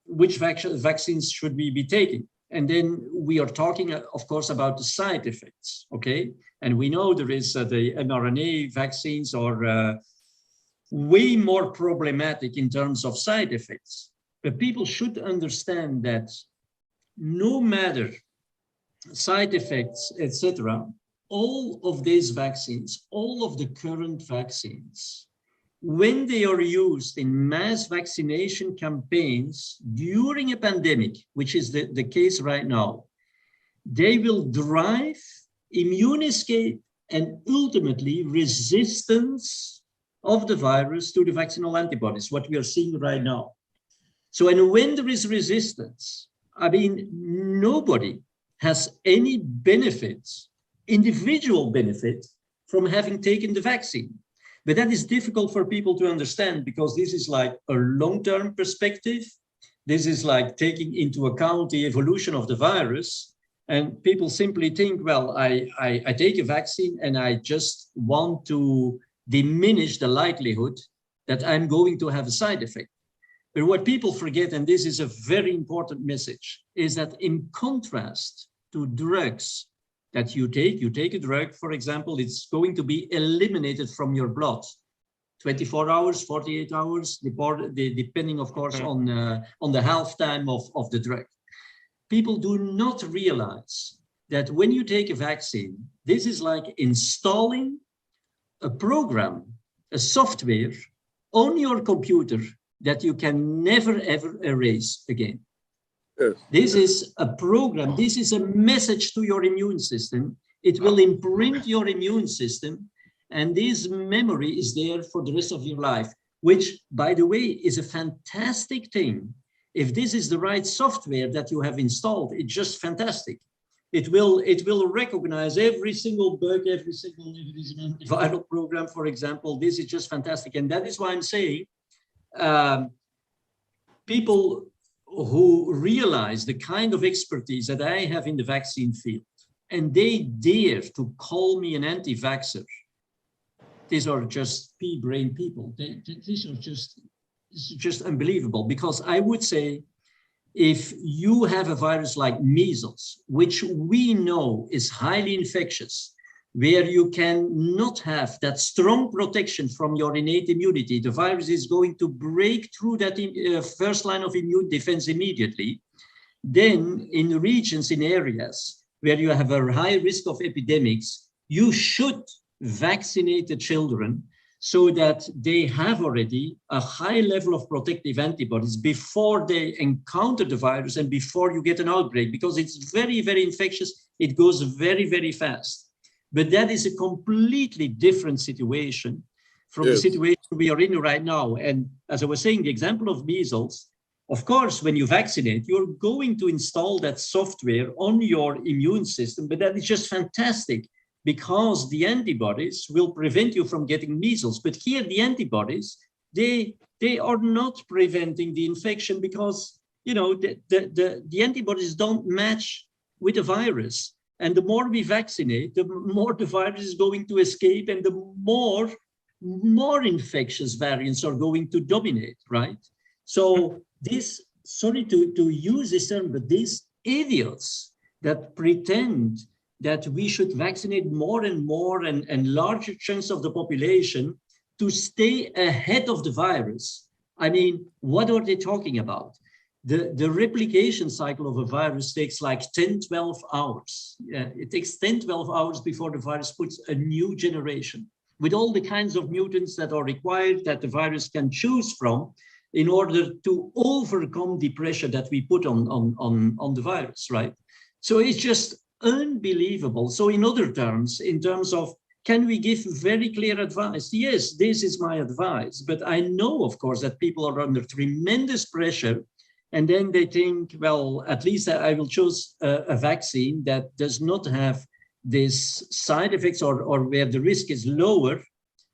which vaccines should we be taking? And then we are talking, of course, about the side effects, okay? And we know there is the mRNA vaccines are way more problematic in terms of side effects. But people should understand that no matter side effects, etc., all of these vaccines, all of the current vaccines, when they are used in mass vaccination campaigns during a pandemic, which is the case right now, they will drive immune escape and ultimately resistance of the virus to the vaccinal antibodies, what we are seeing right now. So, and when there is resistance, I mean, nobody has any benefits, individual benefit, from having taken the vaccine. But that is difficult for people to understand, because this is like a long-term perspective. This is like taking into account the evolution of the virus. And people simply think, well, I take a vaccine and I just want to diminish the likelihood that I'm going to have a side effect. But what people forget, and this is a very important message, is that in contrast to drugs that you take a drug, for example, it's going to be eliminated from your blood. 24 hours, 48 hours, depending, of course, on the half-time of the drug. People do not realize that when you take a vaccine, this is like installing a program, a software on your computer that you can never, ever erase again. Yes. This is a program, this is a message to your immune system. It will imprint your immune system, and this memory is there for the rest of your life, which, by the way, is a fantastic thing. If this is the right software that you have installed, it's just fantastic. It will recognize every single bug, every single viral program, for example. This is just fantastic. And that is why I'm saying people who realize the kind of expertise that I have in the vaccine field, and they dare to call me an anti-vaxxer, these are just pea-brain people. These are just unbelievable, because I would say, if you have a virus like measles, which we know is highly infectious, where you cannot have that strong protection from your innate immunity, the virus is going to break through that first line of immune defense immediately. Then in regions, in areas where you have a high risk of epidemics, you should vaccinate the children so that they have already a high level of protective antibodies before they encounter the virus and before you get an outbreak, because it's very, very infectious. It goes very, very fast. But that is a completely different situation from the situation we are in right now. And as I was saying, the example of measles, of course, when you vaccinate, you're going to install that software on your immune system, but that is just fantastic because the antibodies will prevent you from getting measles. But here, the antibodies, they are not preventing the infection because, you know, the antibodies don't match with the virus. And the more we vaccinate, the more the virus is going to escape and the more infectious variants are going to dominate, right? So this, sorry to use this term, but these idiots that pretend that we should vaccinate more and more and larger chunks of the population to stay ahead of the virus. I mean, what are they talking about? The replication cycle of a virus takes like 10, 12 hours. It takes 10, 12 hours before the virus puts a new generation with all the kinds of mutants that are required that the virus can choose from in order to overcome the pressure that we put on the virus, right? So it's just unbelievable. So in other terms, in terms of, can we give very clear advice? Yes, this is my advice, but I know, of course, that people are under tremendous pressure. And then they think, well, at least I will choose a vaccine that does not have these side effects or where the risk is lower.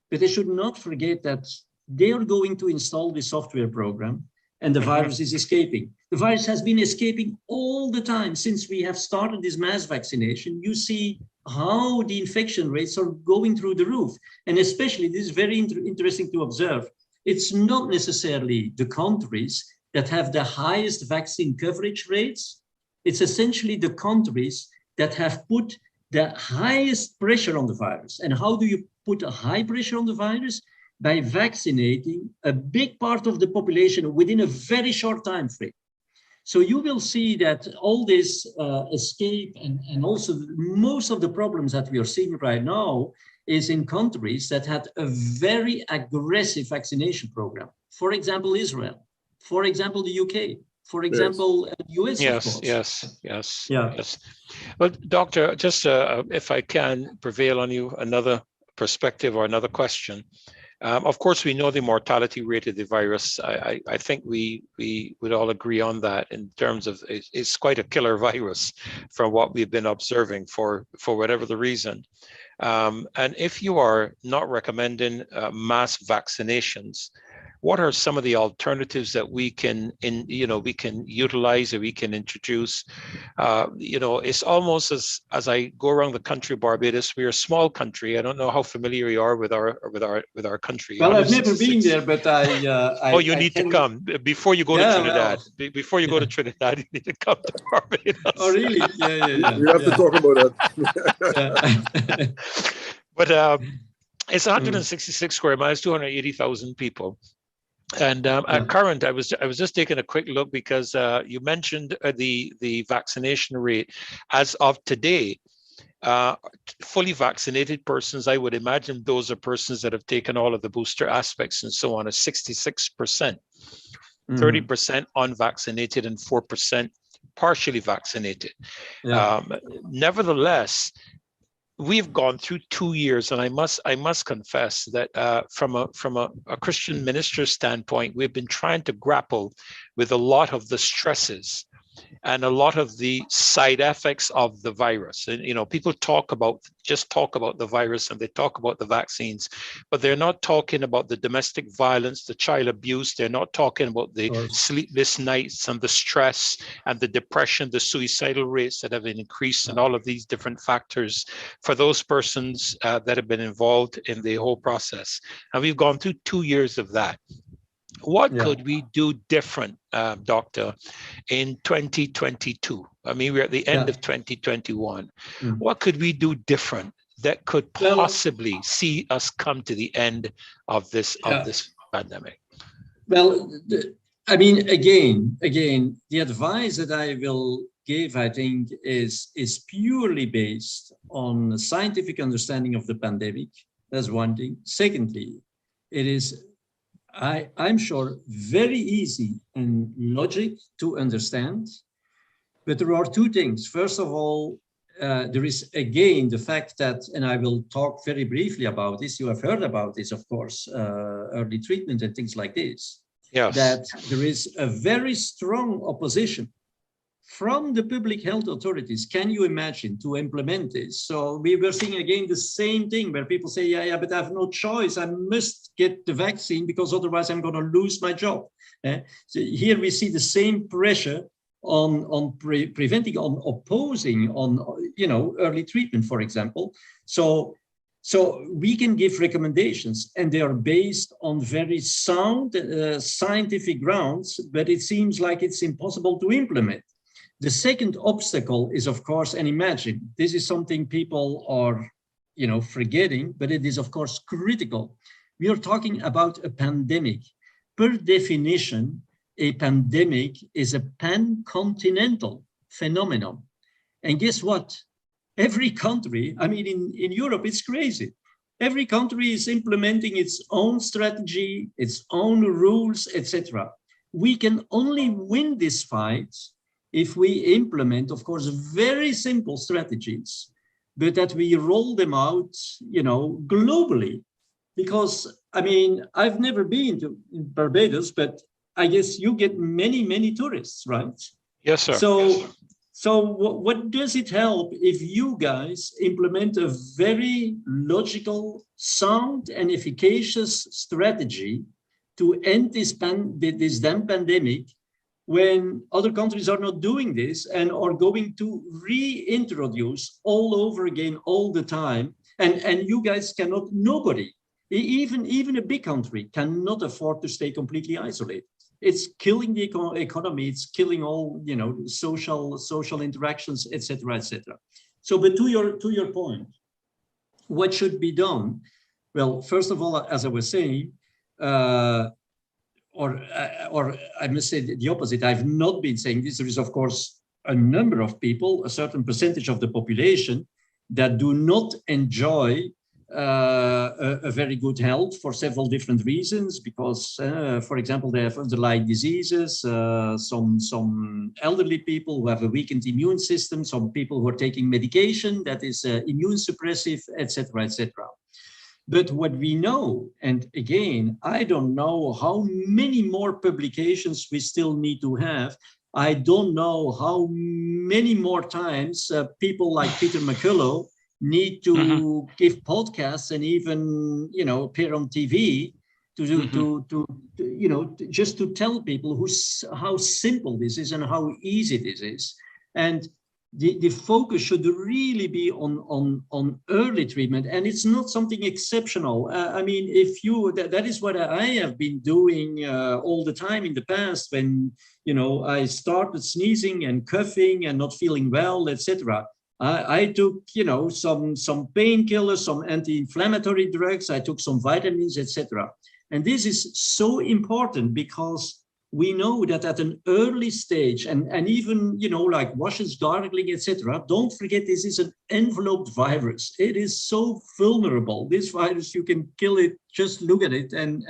But they should not forget that they are going to install the software program and the virus is escaping. The virus has been escaping all the time since we have started this mass vaccination. You see how the infection rates are going through the roof. And especially, this is very interesting to observe. It's not necessarily the countries that have the highest vaccine coverage rates. It's essentially the countries that have put the highest pressure on the virus. And how do you put a high pressure on the virus? By vaccinating a big part of the population within a very short time frame. So you will see that all this escape and also most of the problems that we are seeing right now is in countries that had a very aggressive vaccination program. For example, Israel. For example, the UK. For example, US. Yes. Well, Doctor, just if I can prevail on you another perspective or another question. Of course, we know the mortality rate of the virus. I think we would all agree on that in terms of it's quite a killer virus from what we've been observing for whatever the reason. And if you are not recommending mass vaccinations, what are some of the alternatives that we can utilize or we can introduce? It's almost as I go around the country, Barbados, we're a small country. I don't know how familiar you are with our country. Well, I've never been there, but you need to come before you go to Trinidad. Well, before you go to Trinidad, you need to come to Barbados. Oh, really? Yeah. We have to talk about that. But it's 166 square miles, 280,000 people. And at current, I was just taking a quick look because you mentioned the vaccination rate. As of today, fully vaccinated persons, I would imagine those are persons that have taken all of the booster aspects and so on, is 66%, 30% unvaccinated and 4% partially vaccinated. Nevertheless, we've gone through 2 years, and I must confess that from a Christian minister's standpoint, we've been trying to grapple with a lot of the stresses and a lot of the side effects of the virus. And people talk about the virus and they talk about the vaccines, but they're not talking about the domestic violence, the child abuse. They're not talking about the sleepless nights and the stress and the depression, the suicidal rates that have increased, and all of these different factors for those persons that have been involved in the whole process. And we've gone through 2 years of that. What could we do different, Doctor, in 2022? I mean, we're at the end of 2021. What could we do different that could Well, possibly see us come to the end of this pandemic? Well, I mean, again, the advice that I will give, I think, is purely based on a scientific understanding of the pandemic. That's one thing. Secondly, it is, I'm sure, very easy and logic to understand. But there are two things. First of all, there is again the fact that, and I will talk very briefly about this. You have heard about this, of course, early treatment and things like this. Yes. That there is a very strong opposition from the public health authorities. Can you imagine to implement this? So we were seeing again the same thing where people say, yeah, but I have no choice. I must get the vaccine because otherwise I'm going to lose my job. So here we see the same pressure on preventing, on opposing, on early treatment, for example. So we can give recommendations, and they are based on very sound scientific grounds, but it seems like it's impossible to implement. The second obstacle is, of course, and imagine, this is something people are, forgetting, but it is, of course, critical. We are talking about a pandemic. Per definition, a pandemic is a pan-continental phenomenon. And guess what? Every country, I mean, in Europe, it's crazy. Every country is implementing its own strategy, its own rules, etc. We can only win this fight if we implement, of course, very simple strategies, but that we roll them out, globally. Because, I mean, I've never been to Barbados, but I guess you get many, many tourists, right? Yes, sir. So what does it help if you guys implement a very logical, sound, and efficacious strategy to end this damn pandemic when other countries are not doing this and are going to reintroduce all over again all the time? And you guys cannot, nobody, even a big country cannot afford to stay completely isolated. It's killing the economy. It's killing all, social interactions, etc., etc. So, but to your point, what should be done? Well, first of all, as I was saying, or I must say the opposite. I've not been saying this. There is, of course, a number of people, a certain percentage of the population, that do not enjoy a very good health for several different reasons, because, for example, they have underlying diseases, some elderly people who have a weakened immune system, some people who are taking medication that is immune suppressive, etc., etc. But what we know, and again, I don't know how many more publications we still need to have. I don't know how many more times people like Peter McCullough need to give podcasts and even, appear on TV just to tell people how simple this is and how easy this is. And the focus should really be on early treatment, and it's not something exceptional. I mean, if you, that is what I have been doing all the time in the past when, I started sneezing and coughing and not feeling well, etc. I took, some painkillers, some anti-inflammatory drugs. I took some vitamins, etc. And this is so important because we know that at an early stage, and even, like washes, gargling, etc. Don't forget, this is an enveloped virus. It is so vulnerable. This virus, you can kill it. Just look at it, and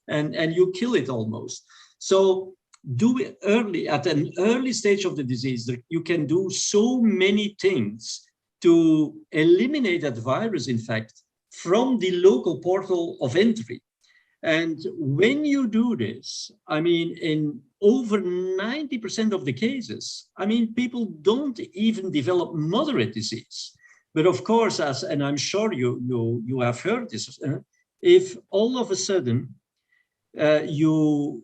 you kill it almost. So do it early, at an early stage of the disease. You can do so many things to eliminate that virus, in fact, from the local portal of entry. And when you do this, I mean, in over 90% of the cases, I mean, people don't even develop moderate disease. But of course, and I'm sure you have heard this, if all of a sudden the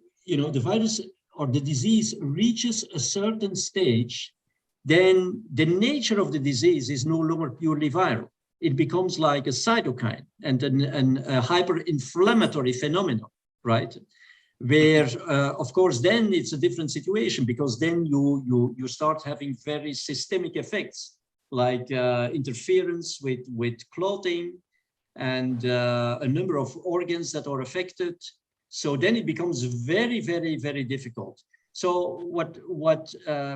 virus or the disease reaches a certain stage, then the nature of the disease is no longer purely viral. It becomes like a cytokine and a hyper-inflammatory phenomenon, right? Where, of course, then it's a different situation, because then you start having very systemic effects. like interference with clotting and a number of organs that are affected. So then it becomes very, very, very difficult. So what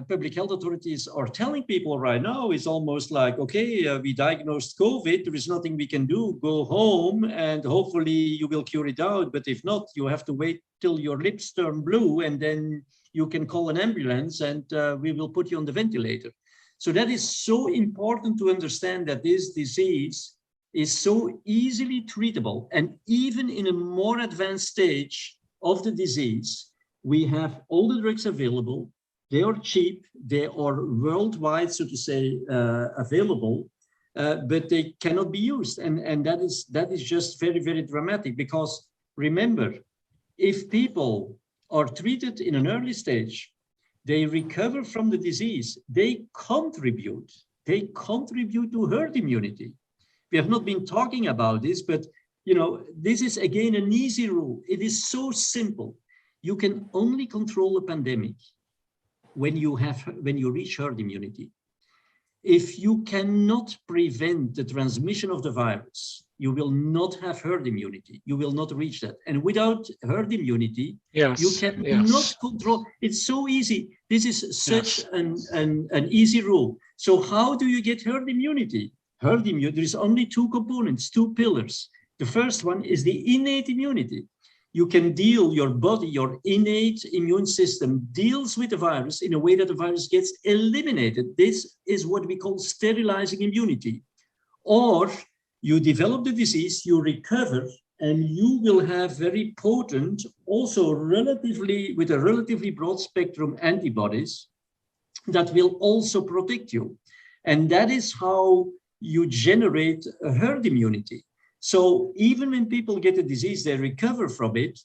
public health authorities are telling people right now is almost like, okay, we diagnosed COVID, there is nothing we can do, go home and hopefully you will cure it out. But if not, you have to wait till your lips turn blue and then you can call an ambulance and we will put you on the ventilator. So that is so important to understand that this disease is so easily treatable. And even in a more advanced stage of the disease, we have all the drugs available. They are cheap. They are worldwide, so to say, available, but they cannot be used. And that is just very, very dramatic, because remember, if people are treated in an early stage, they recover from the disease, they contribute to herd immunity. We have not been talking about this, but you know, this is again an easy rule. It is so simple. You can only control a pandemic when you reach herd immunity. If you cannot prevent the transmission of the virus, you will not have herd immunity. You will not reach that. And without herd immunity, you cannot control. It's so easy. This is such an easy rule. So how do you get herd immunity? Herd immunity, there is only two components, two pillars. The first one is the innate immunity. You can deal, your body, your innate immune system deals with the virus in a way that the virus gets eliminated. This is what we call sterilizing immunity. Or you develop the disease, you recover, and you will have very potent, also with a relatively broad spectrum antibodies that will also protect you. And that is how you generate a herd immunity. So even when people get a disease, they recover from it,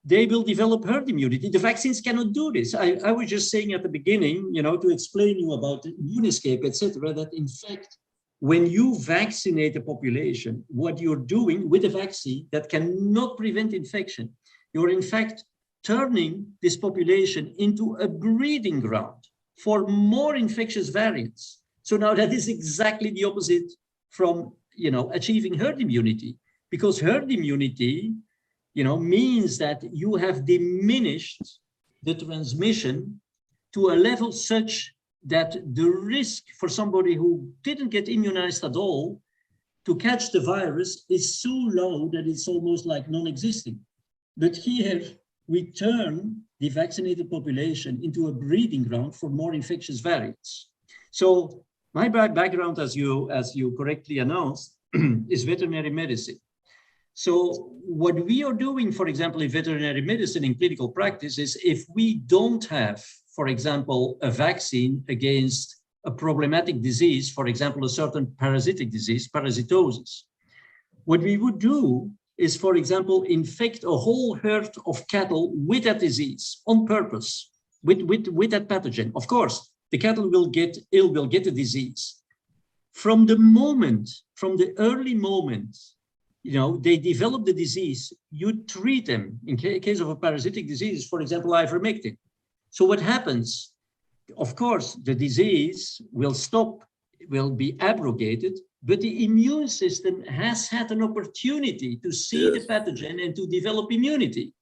they will develop herd immunity. The vaccines cannot do this. I was just saying at the beginning, you know, to explain you about the immune escape, etc., that in fact, when you vaccinate a population, what you're doing with a vaccine that cannot prevent infection, you're in fact turning this population into a breeding ground for more infectious variants. So now that is exactly the opposite from, you know, achieving herd immunity, because herd immunity, you know, means that you have diminished the transmission to a level such that the risk for somebody who didn't get immunized at all to catch the virus is so low that it's almost like non-existing. But here we turn the vaccinated population into a breeding ground for more infectious variants. So my background, as you correctly announced, is veterinary medicine. So what we are doing, for example, in veterinary medicine in clinical practice is if we don't have, for example, a vaccine against a problematic disease, for example, a certain parasitic disease, parasitosis, what we would do is, for example, infect a whole herd of cattle with that disease on purpose, with that pathogen. Of course, the cattle will get ill, will get the disease. From the early moment, you know, they develop the disease, you treat them. In case of a parasitic disease, for example, ivermectin. So what happens? Of course, the disease will stop, will be abrogated, but the immune system has had an opportunity to see the pathogen and to develop immunity.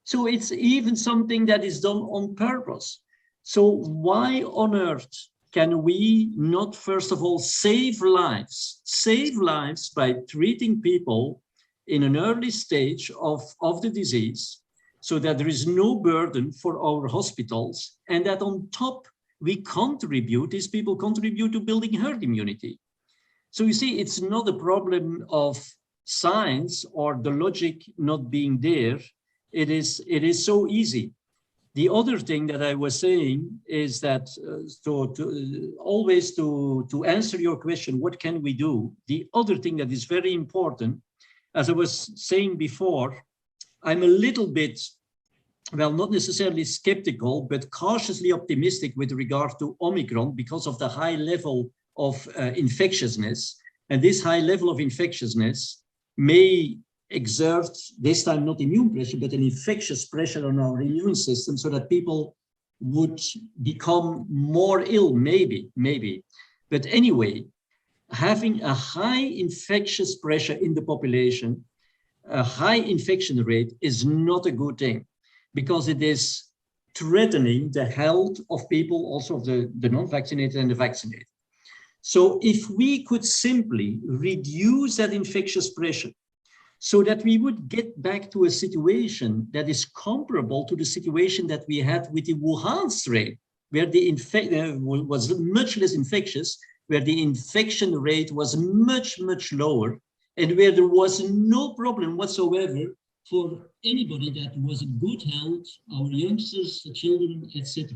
So it's even something that is done on purpose. So why on earth can we not, first of all, save lives by treating people in an early stage of the disease, so that there is no burden for our hospitals, and that on top these people contribute to building herd immunity. So you see, it's not a problem of science or the logic not being there. It is so easy. The other thing that I was saying is that to answer your question, what can we do? The other thing that is very important, as I was saying before, I'm a little bit, well, not necessarily skeptical, but cautiously optimistic with regard to Omicron because of the high level of infectiousness. And this high level of infectiousness may exert, this time not immune pressure, but an infectious pressure on our immune system, so that people would become more ill, maybe. But anyway, having a high infectious pressure in the population, a high infection rate is not a good thing, because it is threatening the health of people, also of the non-vaccinated and the vaccinated. So if we could simply reduce that infectious pressure so that we would get back to a situation that is comparable to the situation that we had with the Wuhan strain, where the infection was much less infectious, where the infection rate was much, much lower, and where there was no problem whatsoever for anybody that was in good health, our youngsters, the children, etc.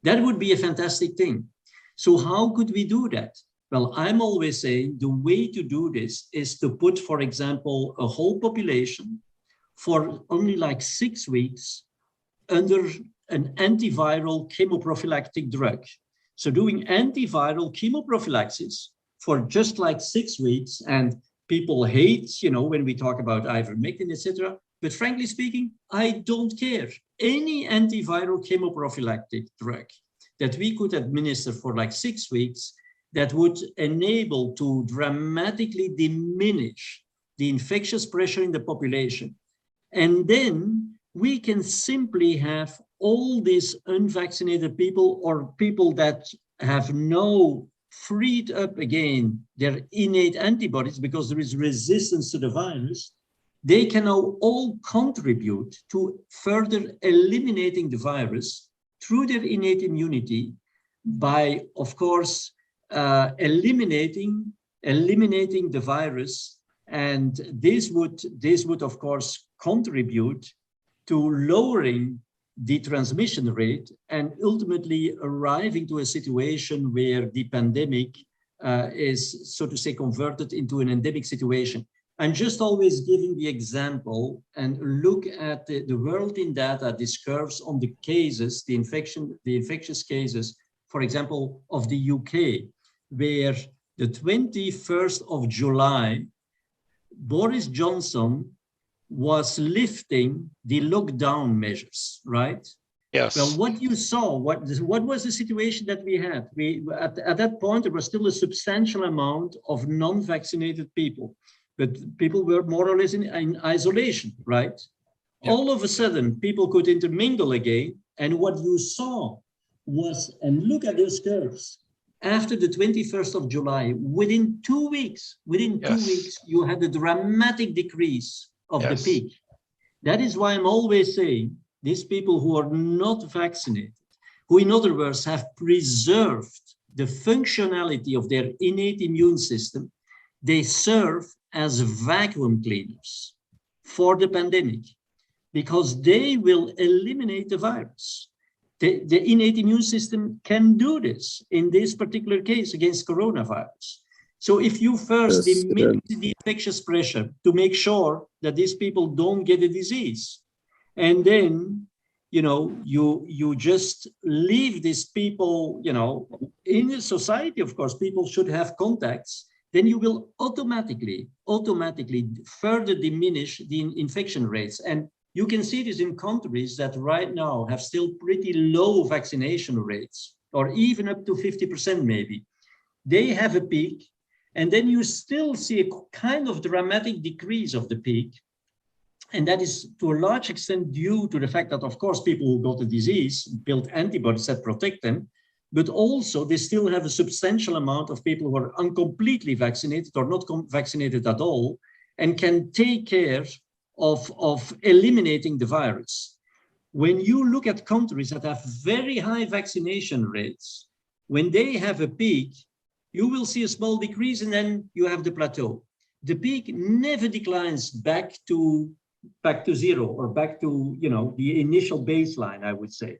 That would be a fantastic thing. So how could we do that? Well, I'm always saying the way to do this is to put, for example, a whole population for only like 6 weeks under an antiviral chemoprophylactic drug. So doing antiviral chemoprophylaxis for just like 6 weeks, and people hate, when we talk about ivermectin, etc. But frankly speaking, I don't care. Any antiviral chemoprophylactic drug that we could administer for like 6 weeks that would enable to dramatically diminish the infectious pressure in the population. And then we can simply have all these unvaccinated people, or people that have now freed up again their innate antibodies because there is resistance to the virus. They can now all contribute to further eliminating the virus through their innate immunity by, of course, eliminating the virus. And this would, of course, contribute to lowering the transmission rate and ultimately arriving to a situation where the pandemic is, so to say, converted into an endemic situation. I'm just always giving the example, and look at the world in data, these curves on the cases, the infectious cases, for example, of the UK, where the 21st of July, Boris Johnson was lifting the lockdown measures, right? Yes. Well, what you saw, what was the situation that we had? At that point, there was still a substantial amount of non-vaccinated people, but people were more or less in isolation, right? Yeah. All of a sudden, people could intermingle again, and what you saw was, and look at those curves, after the 21st of July, within 2 weeks, you had a dramatic decrease of the peak. That is why I'm always saying these people who are not vaccinated, who in other words have preserved the functionality of their innate immune system, they serve as vacuum cleaners for the pandemic, because they will eliminate the virus. The innate immune system can do this in this particular case against coronavirus. So if you first diminish the infectious pressure to make sure that these people don't get the disease, and then you just leave these people, in the society, of course, people should have contacts, then you will automatically further diminish the infection rates. And you can see this in countries that right now have still pretty low vaccination rates, or even up to 50% maybe. They have a peak, and then you still see a kind of dramatic decrease of the peak. And that is to a large extent due to the fact that, of course, people who got the disease build antibodies that protect them, but also they still have a substantial amount of people who are uncompletely vaccinated or not vaccinated at all, and can take care of eliminating the virus. When you look at countries that have very high vaccination rates, when they have a peak, you will see a small decrease, and then you have the plateau. The peak never declines back to zero, or back to the initial baseline, I would say.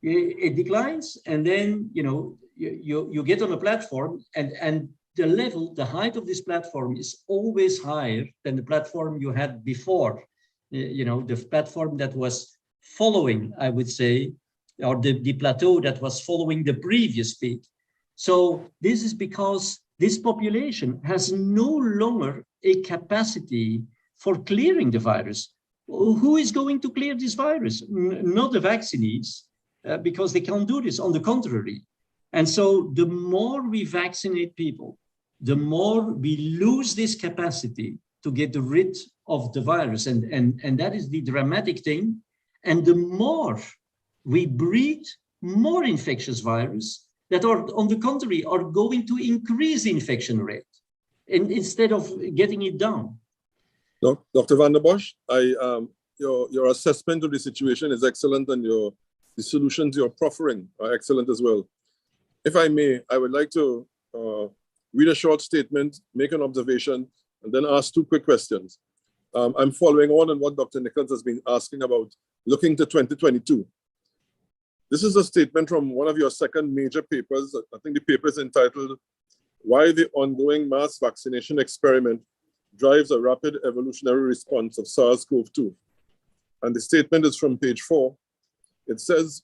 It declines, and then you get on a platform, and the height of this platform is always higher than the platform you had before, the platform that was following, I would say, or the plateau that was following the previous peak. So this is because this population has no longer a capacity for clearing the virus. Who is going to clear this virus? Not the vaccinees, because they can't do this. On the contrary, And so the more we vaccinate people, the more we lose this capacity to get rid of the virus. And that is the dramatic thing. And the more we breed more infectious virus that are, on the contrary, are going to increase the infection rate instead of getting it down. Dr. Vanden Bossche, your assessment of the situation is excellent, and the solutions you're proffering are excellent as well. If I may, I would like to read a short statement, make an observation, and then ask two quick questions. I'm following on what Dr. Nichols has been asking about, looking to 2022. This is a statement from one of your second major papers. I think the paper is entitled, "Why the Ongoing Mass Vaccination Experiment Drives a Rapid Evolutionary Response of SARS-CoV-2. And the statement is from page 4. It says,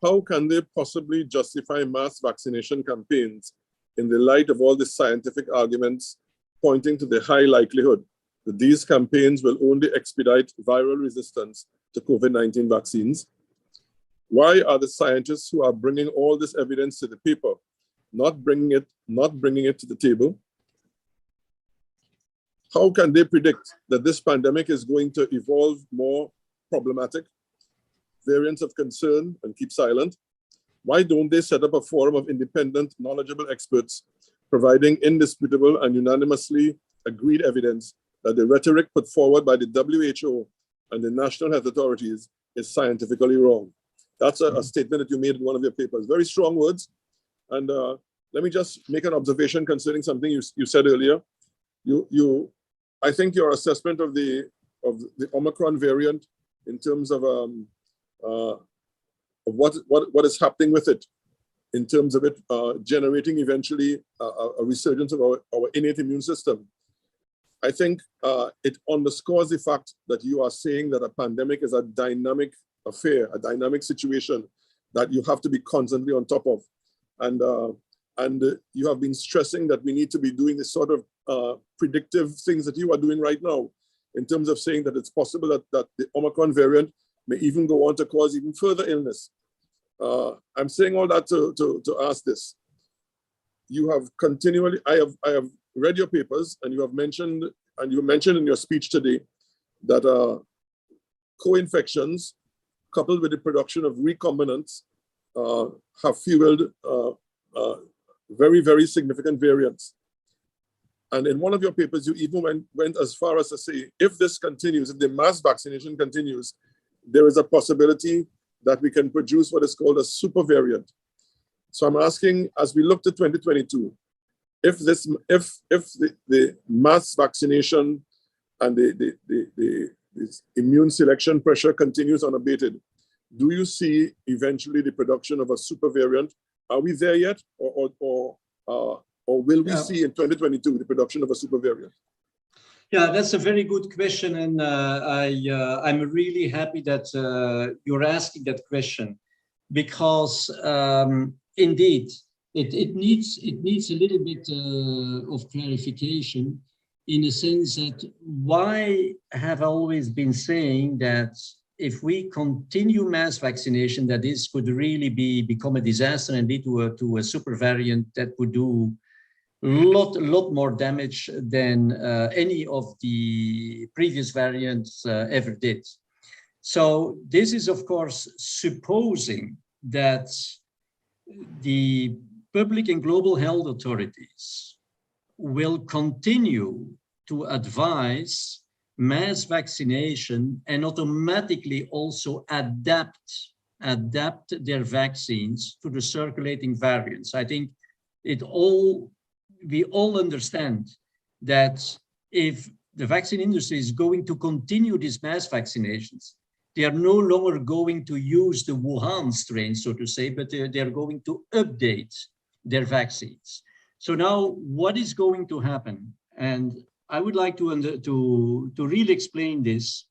"How can they possibly justify mass vaccination campaigns in the light of all the scientific arguments pointing to the high likelihood that these campaigns will only expedite viral resistance to COVID-19 vaccines? Why are the scientists who are bringing all this evidence to the paper not bringing it to the table? How can they predict that this pandemic is going to evolve more problematic, variants of concern, and keep silent? Why don't they set up a forum of independent, knowledgeable experts providing indisputable and unanimously agreed evidence that the rhetoric put forward by the WHO and the national health authorities is scientifically wrong?" That's a statement that you made in one of your papers. Very strong words. And let me just make an observation concerning something you said earlier. I think your assessment of the Omicron variant in terms of what is happening with it, in terms of it generating eventually a resurgence of our innate immune system, I think it underscores the fact that you are saying that a pandemic is a dynamic affair, a dynamic situation that you have to be constantly on top of. And you have been stressing that we need to be doing this sort of predictive things that you are doing right now, in terms of saying that it's possible that the Omicron variant may even go on to cause even further illness. I'm saying all that to ask this. You have continually, I have read your papers, and you mentioned in your speech today that co-infections coupled with the production of recombinants have fueled very, very significant variants. And in one of your papers, you even went as far as to say, if this continues, if the mass vaccination continues, there is a possibility that we can produce what is called a super variant. So I'm asking, as we look to 2022, if the mass vaccination and the immune selection pressure continues unabated, do you see eventually the production of a super variant? Are we there yet, or will we see in 2022 the production of a super variant? Yeah, that's a very good question, and I'm really happy that you're asking that question, because indeed it needs a little bit of clarification, in the sense that why have I always been saying that if we continue mass vaccination, that this could really become a disaster and lead to a super variant that would do lot more damage than any of the previous variants ever did. So this is, of course, supposing that the public and global health authorities will continue to advise mass vaccination and automatically also adapt their vaccines to the circulating variants. I think we all understand that if the vaccine industry is going to continue these mass vaccinations, they are no longer going to use the Wuhan strain, so to say, but they're going to update their vaccines. So now what is going to happen? And I would like to really explain this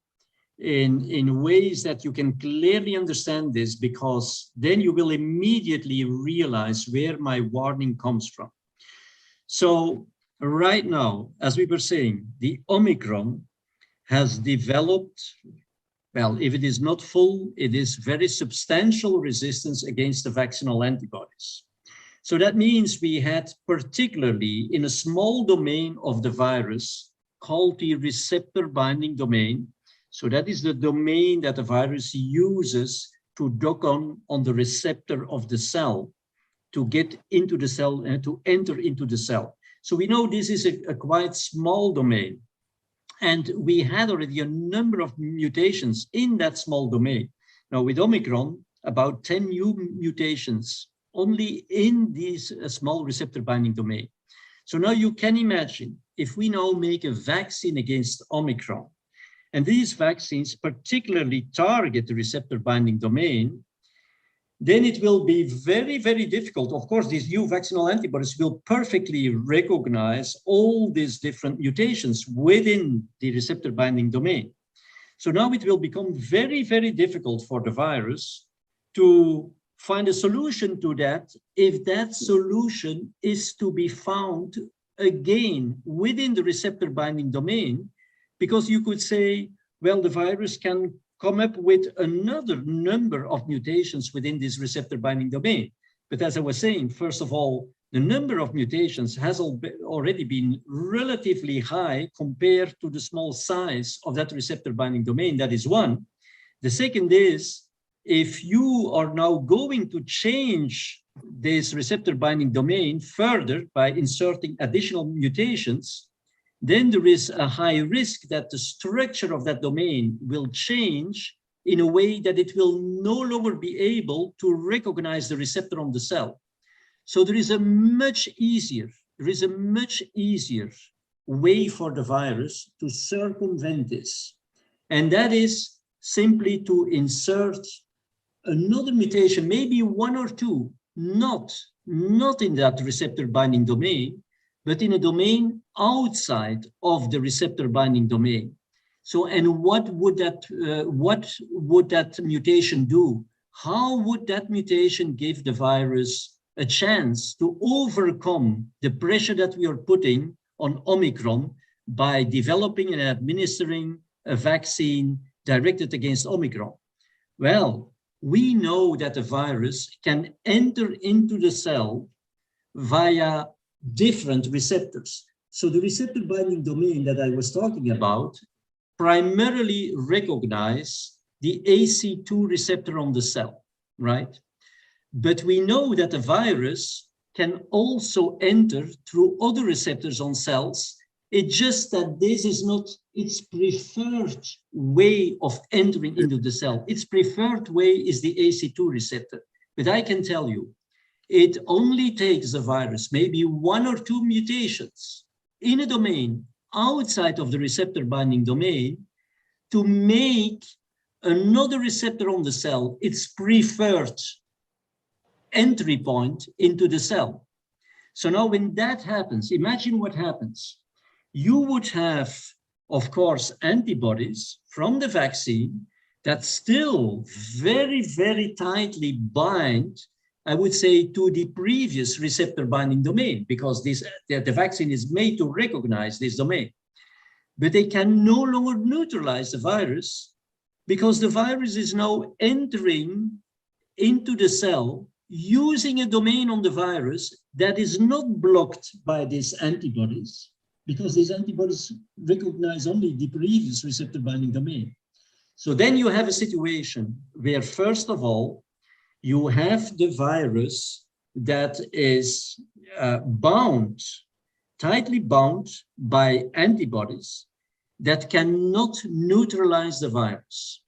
in ways that you can clearly understand this, because then you will immediately realize where my warning comes from. So right now, as we were saying, the Omicron has developed Well, if it is not full, it is very substantial resistance against the vaccinal antibodies. So that means we had, particularly in a small domain of the virus called the receptor binding domain. So that is the domain that the virus uses to dock on the receptor of the cell, to get into the cell and to enter into the cell. So we know this is a quite small domain. And we had already a number of mutations in that small domain. Now with Omicron, about 10 new mutations only in this small receptor binding domain. So now you can imagine if we now make a vaccine against Omicron, and these vaccines particularly target the receptor binding domain, then it will be very, very difficult. Of course, these new vaccinal antibodies will perfectly recognize all these different mutations within the receptor binding domain. So now it will become very, very difficult for the virus to find a solution to that if that solution is to be found again within the receptor binding domain, because you could say, well, the virus can come up with another number of mutations within this receptor binding domain. But as I was saying, first of all, the number of mutations has already been relatively high compared to the small size of that receptor binding domain. That is one. The second is, if you are now going to change this receptor binding domain further by inserting additional mutations, then there is a high risk that the structure of that domain will change in a way that it will no longer be able to recognize the receptor on the cell. So there is a much easier way for the virus to circumvent this. And that is simply to insert another mutation, maybe one or two, not in that receptor binding domain, but in a domain outside of the receptor binding domain. So, and what would that mutation do? How would that mutation give the virus a chance to overcome the pressure that we are putting on Omicron by developing and administering a vaccine directed against Omicron? Well, we know that the virus can enter into the cell via different receptors. So the receptor binding domain that I was talking about primarily recognize the AC2 receptor on the cell, right? But we know that the virus can also enter through other receptors on cells. It's just that this is not its preferred way of entering into the cell. Its preferred way is the AC2 receptor. But I can tell you, it only takes the virus maybe one or two mutations in a domain outside of the receptor binding domain to make another receptor on the cell its preferred entry point into the cell. So now when that happens, imagine what happens. You would have, of course, antibodies from the vaccine that still very, very tightly bind, I would say, to the previous receptor binding domain, because the vaccine is made to recognize this domain. But they can no longer neutralize the virus because the virus is now entering into the cell using a domain on the virus that is not blocked by these antibodies, because these antibodies recognize only the previous receptor binding domain. So then you have a situation where, first of all, you have the virus that is tightly bound by antibodies that cannot neutralize the virus.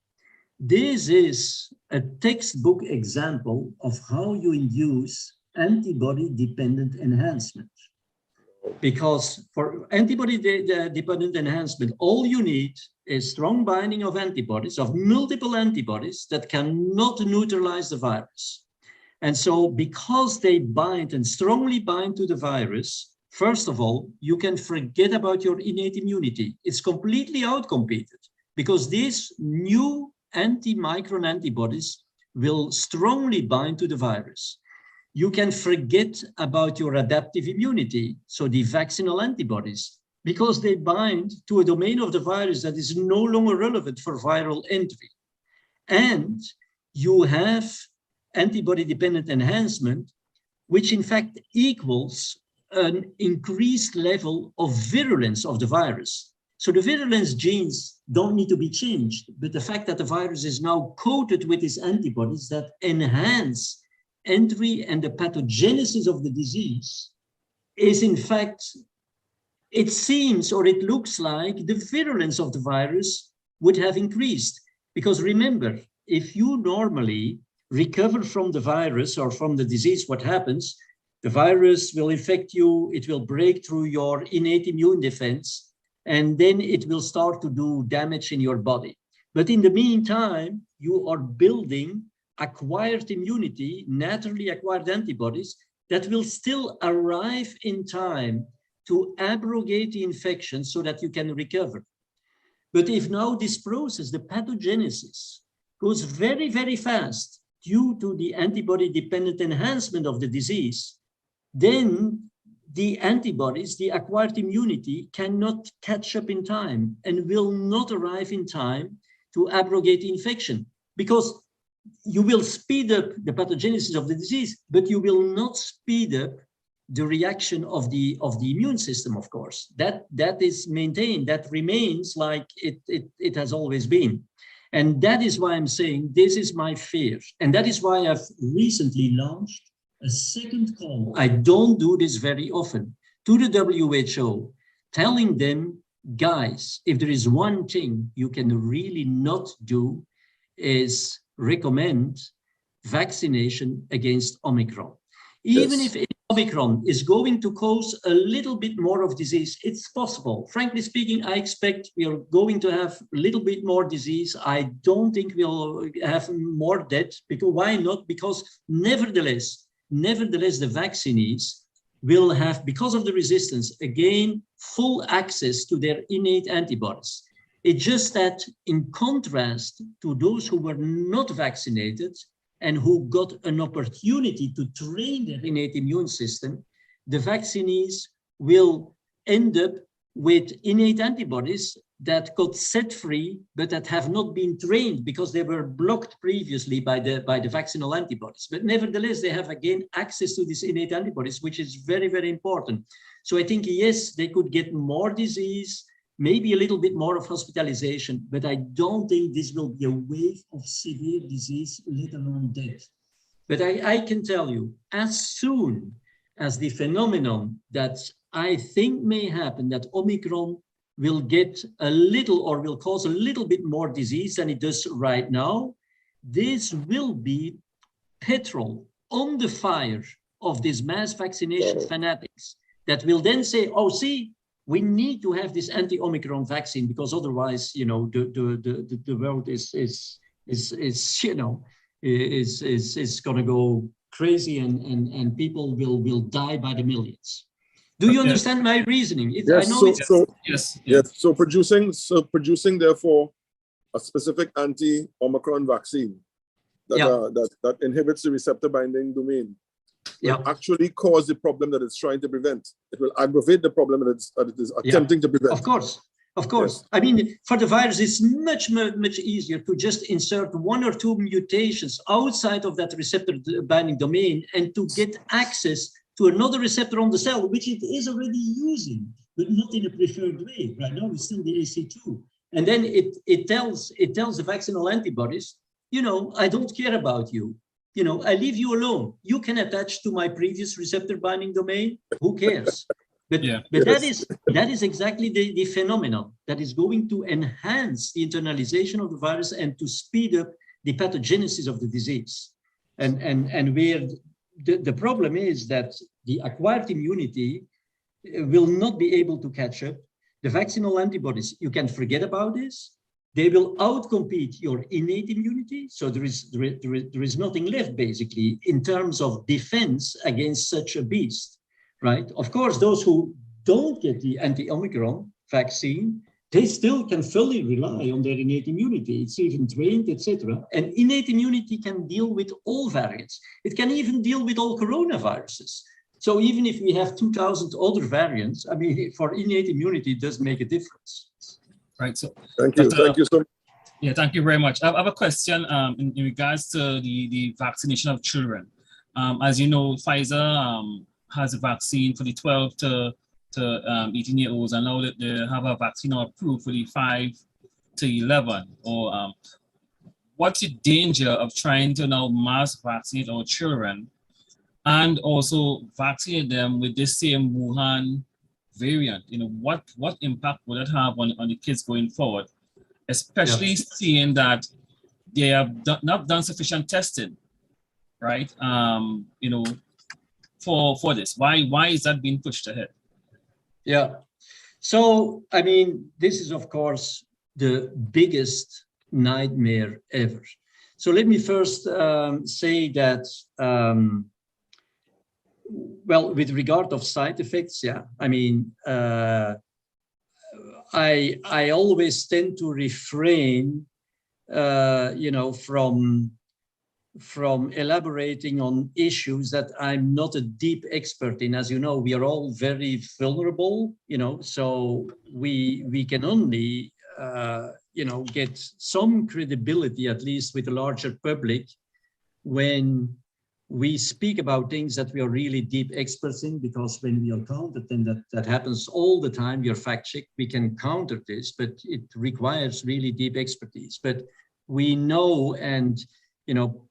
This is a textbook example of how you induce antibody-dependent enhancement. Because for antibody-dependent enhancement, all you need is strong binding of antibodies, of multiple antibodies that cannot neutralize the virus. And so because they bind and strongly bind to the virus, first of all, you can forget about your innate immunity. It's completely outcompeted because these new anti-micron antibodies will strongly bind to the virus. You can forget about your adaptive immunity, so the vaccinal antibodies, because they bind to a domain of the virus that is no longer relevant for viral entry. And you have antibody-dependent enhancement, which in fact equals an increased level of virulence of the virus. So the virulence genes don't need to be changed, but the fact that the virus is now coated with these antibodies that enhance entry and the pathogenesis of the disease is in fact, it seems or it looks like the virulence of the virus would have increased. Because remember, if you normally recover from the virus or from the disease, what happens? The virus will infect you, it will break through your innate immune defense, and then it will start to do damage in your body. But in the meantime, you are building acquired immunity, naturally acquired antibodies that will still arrive in time to abrogate the infection so that you can recover. But if now this process, the pathogenesis, goes very, very fast due to the antibody-dependent enhancement of the disease, then the antibodies, the acquired immunity, cannot catch up in time and will not arrive in time to abrogate the infection, because you will speed up the pathogenesis of the disease, but you will not speed up the reaction of the immune system, of course. That is maintained, that remains like it has always been. And that is why I'm saying this is my fear. And that is why I've recently launched a second call. I don't do this very often, to the WHO, telling them, guys, if there is one thing you can really not do is recommend vaccination against Omicron. Even if Omicron is going to cause a little bit more of disease, it's possible. Frankly speaking, I expect we are going to have a little bit more disease. I don't think we'll have more death. Because why not? Because nevertheless, the vaccinees will have, because of the resistance, again, full access to their innate antibodies. It's just that in contrast to those who were not vaccinated and who got an opportunity to train their innate immune system, the vaccinees will end up with innate antibodies that got set free, but that have not been trained because they were blocked previously by the vaccinal antibodies. But nevertheless, they have again access to these innate antibodies, which is very, very important. So I think, yes, they could get more disease, maybe a little bit more of hospitalization, but I don't think this will be a wave of severe disease, let alone death. But I can tell you, as soon as the phenomenon that I think may happen, that Omicron will get a little or will cause a little bit more disease than it does right now, this will be petrol on the fire of these mass vaccination fanatics that will then say, oh, see, we need to have this anti-Omicron vaccine because otherwise, you know, the world is going to go crazy and people will die by the millions. Do you understand my reasoning? Yes. So producing therefore a specific anti-Omicron vaccine that inhibits the receptor binding domain will actually cause the problem that it's trying to prevent. It will aggravate the problem that it is attempting to prevent. Of course. Yes. I mean, for the virus, it's much easier to just insert one or two mutations outside of that receptor binding domain and to get access to another receptor on the cell, which it is already using, but not in a preferred way. Right now, it's still the AC2. And then it tells the vaccinal antibodies, you know, I don't care about you. You know, I leave you alone. You can attach to my previous receptor binding domain. Who cares? But that is exactly the phenomenon that is going to enhance the internalization of the virus and to speed up the pathogenesis of the disease. And where the problem is that the acquired immunity will not be able to catch up. The vaccinal antibodies, you can forget about this. They will outcompete your innate immunity. So there is nothing left, basically, in terms of defense against such a beast, right? Of course, those who don't get the anti-Omicron vaccine, they still can fully rely on their innate immunity. It's even trained, etc. And innate immunity can deal with all variants. It can even deal with all coronaviruses. So even if we have 2,000 other variants, I mean, for innate immunity, it does make a difference. Right. So thank you so much. Yeah, thank you very much. I have a question in regards to the vaccination of children. As you know, Pfizer has a vaccine for the 12 to 18-year-olds, and now that they have a vaccine approved for the 5 to 11. Or what's the danger of trying to now mass vaccinate our children and also vaccinate them with this same Wuhan variant? You know, what impact will it have on the kids going forward? Especially seeing that they have not done sufficient testing, right? You know, for this. Why is that being pushed ahead? Yeah. So, I mean, this is, of course, the biggest nightmare ever. So let me first say that, well, with regard of side effects, yeah, I mean, I always tend to refrain, you know, from elaborating on issues that I'm not a deep expert in. As you know, we are all very vulnerable, you know, so we can only, you know, get some credibility, at least with the larger public, when we speak about things that we are really deep experts in, because when we are countered, and that happens all the time, you're fact-checked, we can counter this, but it requires really deep expertise. But we know, and, you know,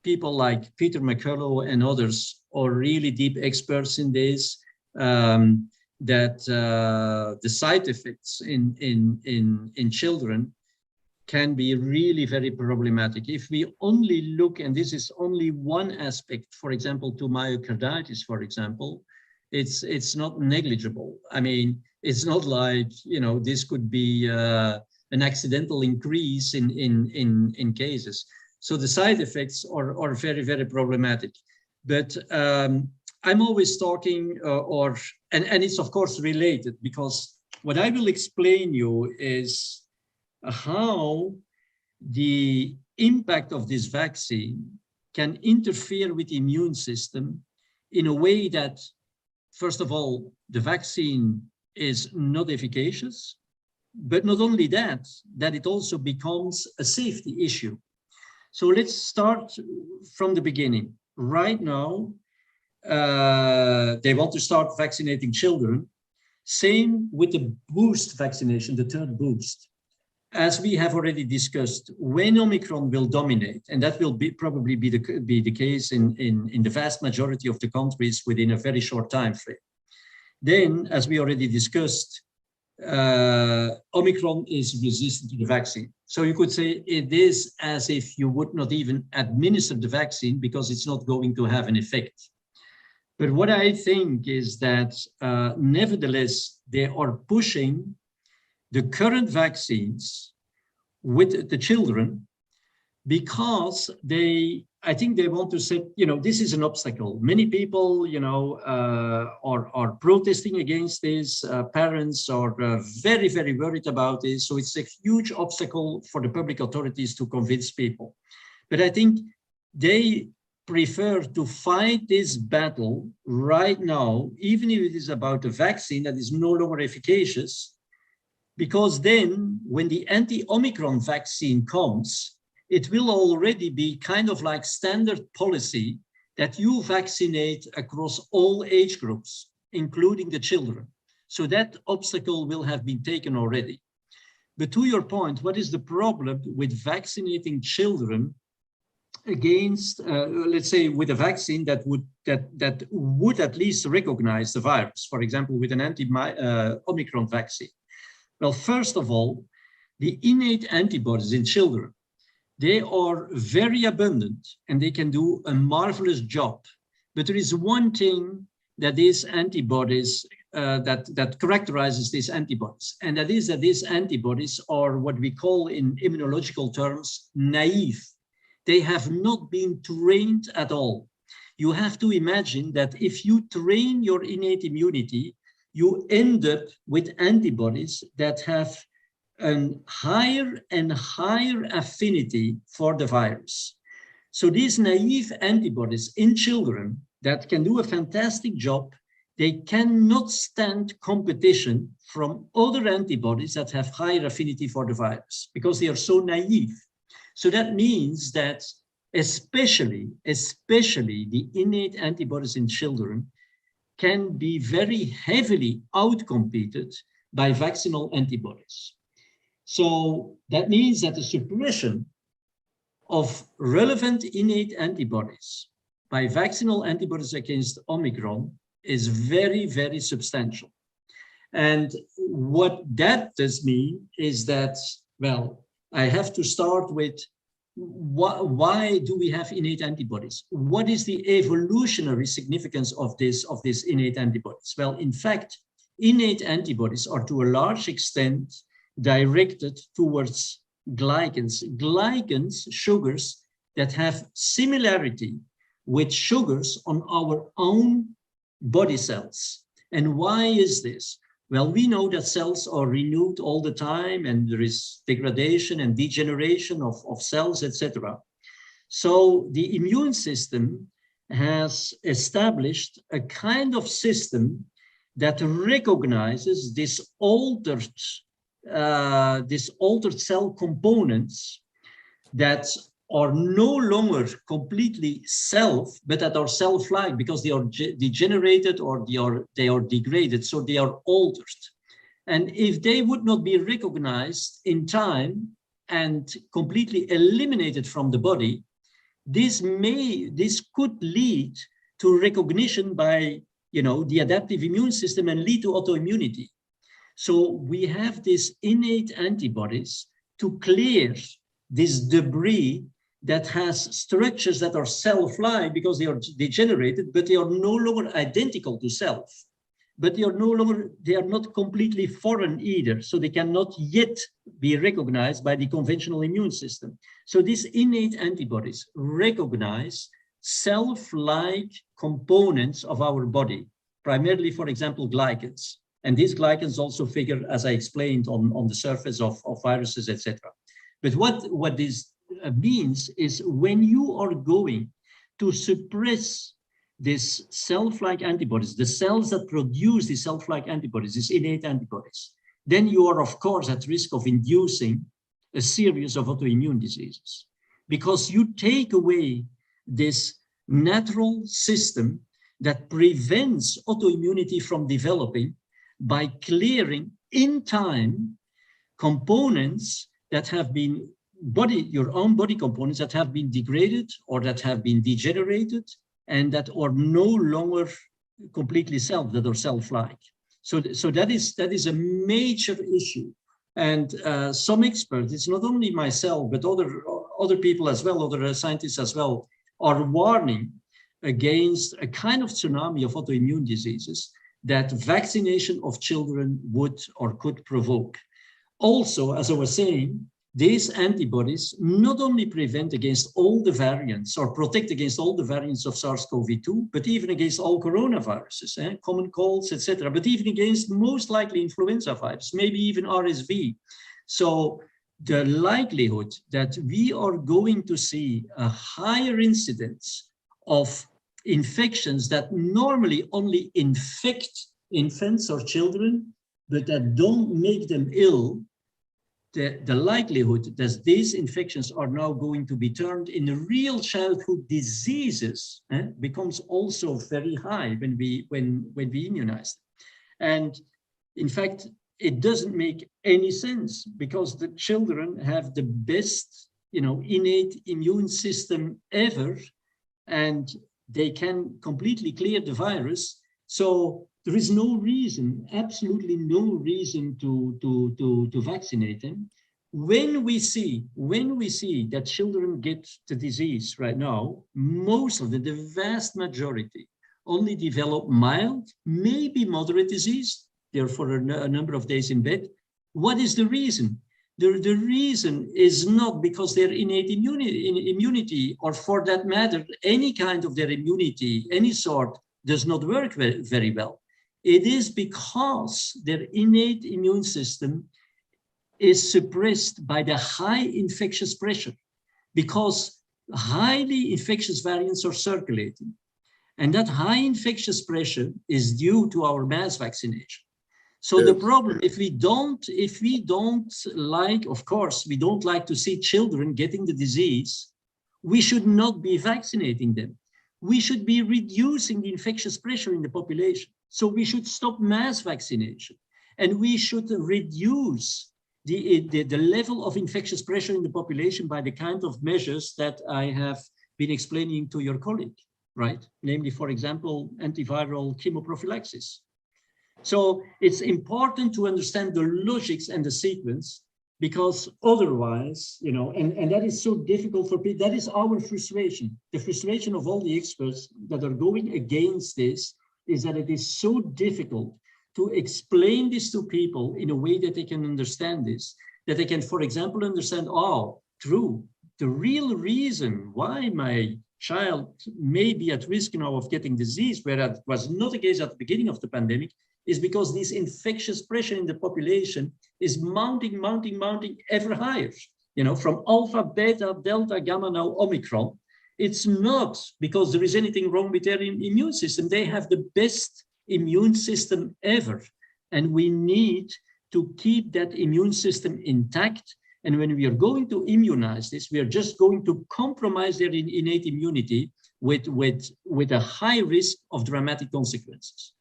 people like Peter McCullough and others are really deep experts in this, that the side effects in children can be really very problematic. If we only look, and this is only one aspect, for example, to myocarditis, for example, it's not negligible. I mean, it's not like, you know, this could be an accidental increase in cases. So the side effects are very, very problematic. But I'm always talking, and it's of course related, because what I will explain you is how the impact of this vaccine can interfere with the immune system in a way that, first of all, the vaccine is not efficacious, but not only that, that it also becomes a safety issue. So let's start from the beginning. Right now, they want to start vaccinating children. Same with the boost vaccination, the third boost. As we have already discussed, when Omicron will dominate, and that will probably be the case in the vast majority of the countries within a very short time frame, then, as we already discussed, Omicron is resistant to the vaccine. So you could say it is as if you would not even administer the vaccine because it's not going to have an effect. But what I think is that, nevertheless, they are pushing the current vaccines with the children because I think they want to say, you know, this is an obstacle. Many people, you know, are protesting against this. Parents are very, very worried about this. So it's a huge obstacle for the public authorities to convince people. But I think they prefer to fight this battle right now, even if it is about a vaccine that is no longer efficacious, because then when the anti-Omicron vaccine comes, it will already be kind of like standard policy that you vaccinate across all age groups, including the children. So that obstacle will have been taken already. But to your point, what is the problem with vaccinating children against, let's say, with a vaccine that would at least recognize the virus, for example, with an anti-Omicron vaccine? Well, first of all, the innate antibodies in children, they are very abundant and they can do a marvelous job. But there is one thing that these antibodies, that characterizes these antibodies, and that is that these antibodies are what we call in immunological terms, naive. They have not been trained at all. You have to imagine that if you train your innate immunity, you end up with antibodies that have a higher and higher affinity for the virus. So these naive antibodies in children that can do a fantastic job, they cannot stand competition from other antibodies that have higher affinity for the virus because they are so naive. So that means that especially the innate antibodies in children can be very heavily outcompeted by vaccinal antibodies. So that means that the suppression of relevant innate antibodies by vaccinal antibodies against Omicron is very, very substantial. And what that does mean is that, well, I have to start with why do we have innate antibodies? What is the evolutionary significance of this innate antibodies? Well, in fact, innate antibodies are to a large extent directed towards glycans. Glycans, sugars that have similarity with sugars on our own body cells. And why is this? Well, we know that cells are renewed all the time and there is degradation and degeneration of cells, etc. So the immune system has established a kind of system that recognizes this altered cell components that are no longer completely self, but that are self-like because they are degenerated or they are degraded, so they are altered. And if they would not be recognized in time and completely eliminated from the body, this could lead to recognition by, the adaptive immune system and lead to autoimmunity. So we have these innate antibodies to clear this debris that has structures that are self-like because they are degenerated, but they are no longer identical to self. But they are not completely foreign either. So they cannot yet be recognized by the conventional immune system. So these innate antibodies recognize self-like components of our body, primarily, for example, glycans. And these glycans also figure, as I explained, on the surface of viruses, etc. But what this means is when you are going to suppress these self-like antibodies, the cells that produce these self-like antibodies, these innate antibodies, then you are, of course, at risk of inducing a series of autoimmune diseases because you take away this natural system that prevents autoimmunity from developing by clearing in time components that have been your own body components that have been degraded or that have been degenerated and that are no longer completely self, that are self-like. So that is a major issue. And some experts, it's not only myself, but other people as well, other scientists as well, are warning against a kind of tsunami of autoimmune diseases that vaccination of children would or could provoke. Also, as I was saying, these antibodies not only prevent against all the variants or protect against all the variants of SARS-CoV-2, but even against all coronaviruses, common colds, etc., but even against most likely influenza virus, maybe even RSV. So the likelihood that we are going to see a higher incidence of infections that normally only infect infants or children, but that don't make them ill, the likelihood that these infections are now going to be turned into real childhood diseases becomes also very high when we immunize them. And in fact, it doesn't make any sense because the children have the best, innate immune system ever, and they can completely clear the virus. So there is no reason, absolutely no reason to vaccinate them. When we see that children get the disease right now, most of them, the vast majority, only develop mild, maybe moderate disease. They're for a number of days in bed. What is the reason? The reason is not because their innate immunity, or for that matter, any kind of their immunity, any sort, does not work very well. It is because their innate immune system is suppressed by the high infectious pressure, because highly infectious variants are circulating. And that high infectious pressure is due to our mass vaccination. So Yes. the problem, if we don't like, of course, we don't like to see children getting the disease, we should not be vaccinating them. We should be reducing the infectious pressure in the population. So we should stop mass vaccination, and we should reduce the level of infectious pressure in the population by the kind of measures that I have been explaining to your colleague, right? Namely, for example, antiviral chemoprophylaxis. So it's important to understand the logics and the sequence, because otherwise, you know, and that is so difficult for people. That is our frustration. The frustration of all the experts that are going against this is that it is so difficult to explain this to people in a way that they can understand this, that they can, for example, understand, oh, true, the real reason why my child may be at risk now of getting disease, where that was not the case at the beginning of the pandemic, is because this infectious pressure in the population is mounting ever higher, you know, from alpha, beta, delta, gamma, now Omicron. It's not because there is anything wrong with their immune system. They have the best immune system ever. And we need to keep that immune system intact. And when we are going to immunize this, we are just going to compromise their innate immunity with a high risk of dramatic consequences.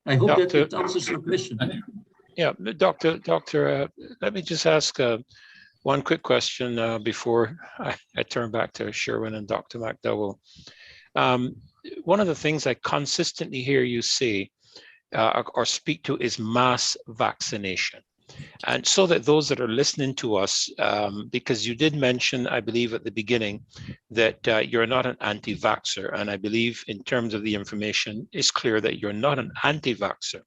I hope that it answers your question. Yeah, Doctor, let me just ask one quick question before I turn back to Sherwin and Dr. McDowell. One of the things I consistently hear you say or speak to is mass vaccination. And so that those that are listening to us, because you did mention, I believe at the beginning, that you're not an anti-vaxxer. And I believe in terms of the information, it's clear that you're not an anti-vaxxer.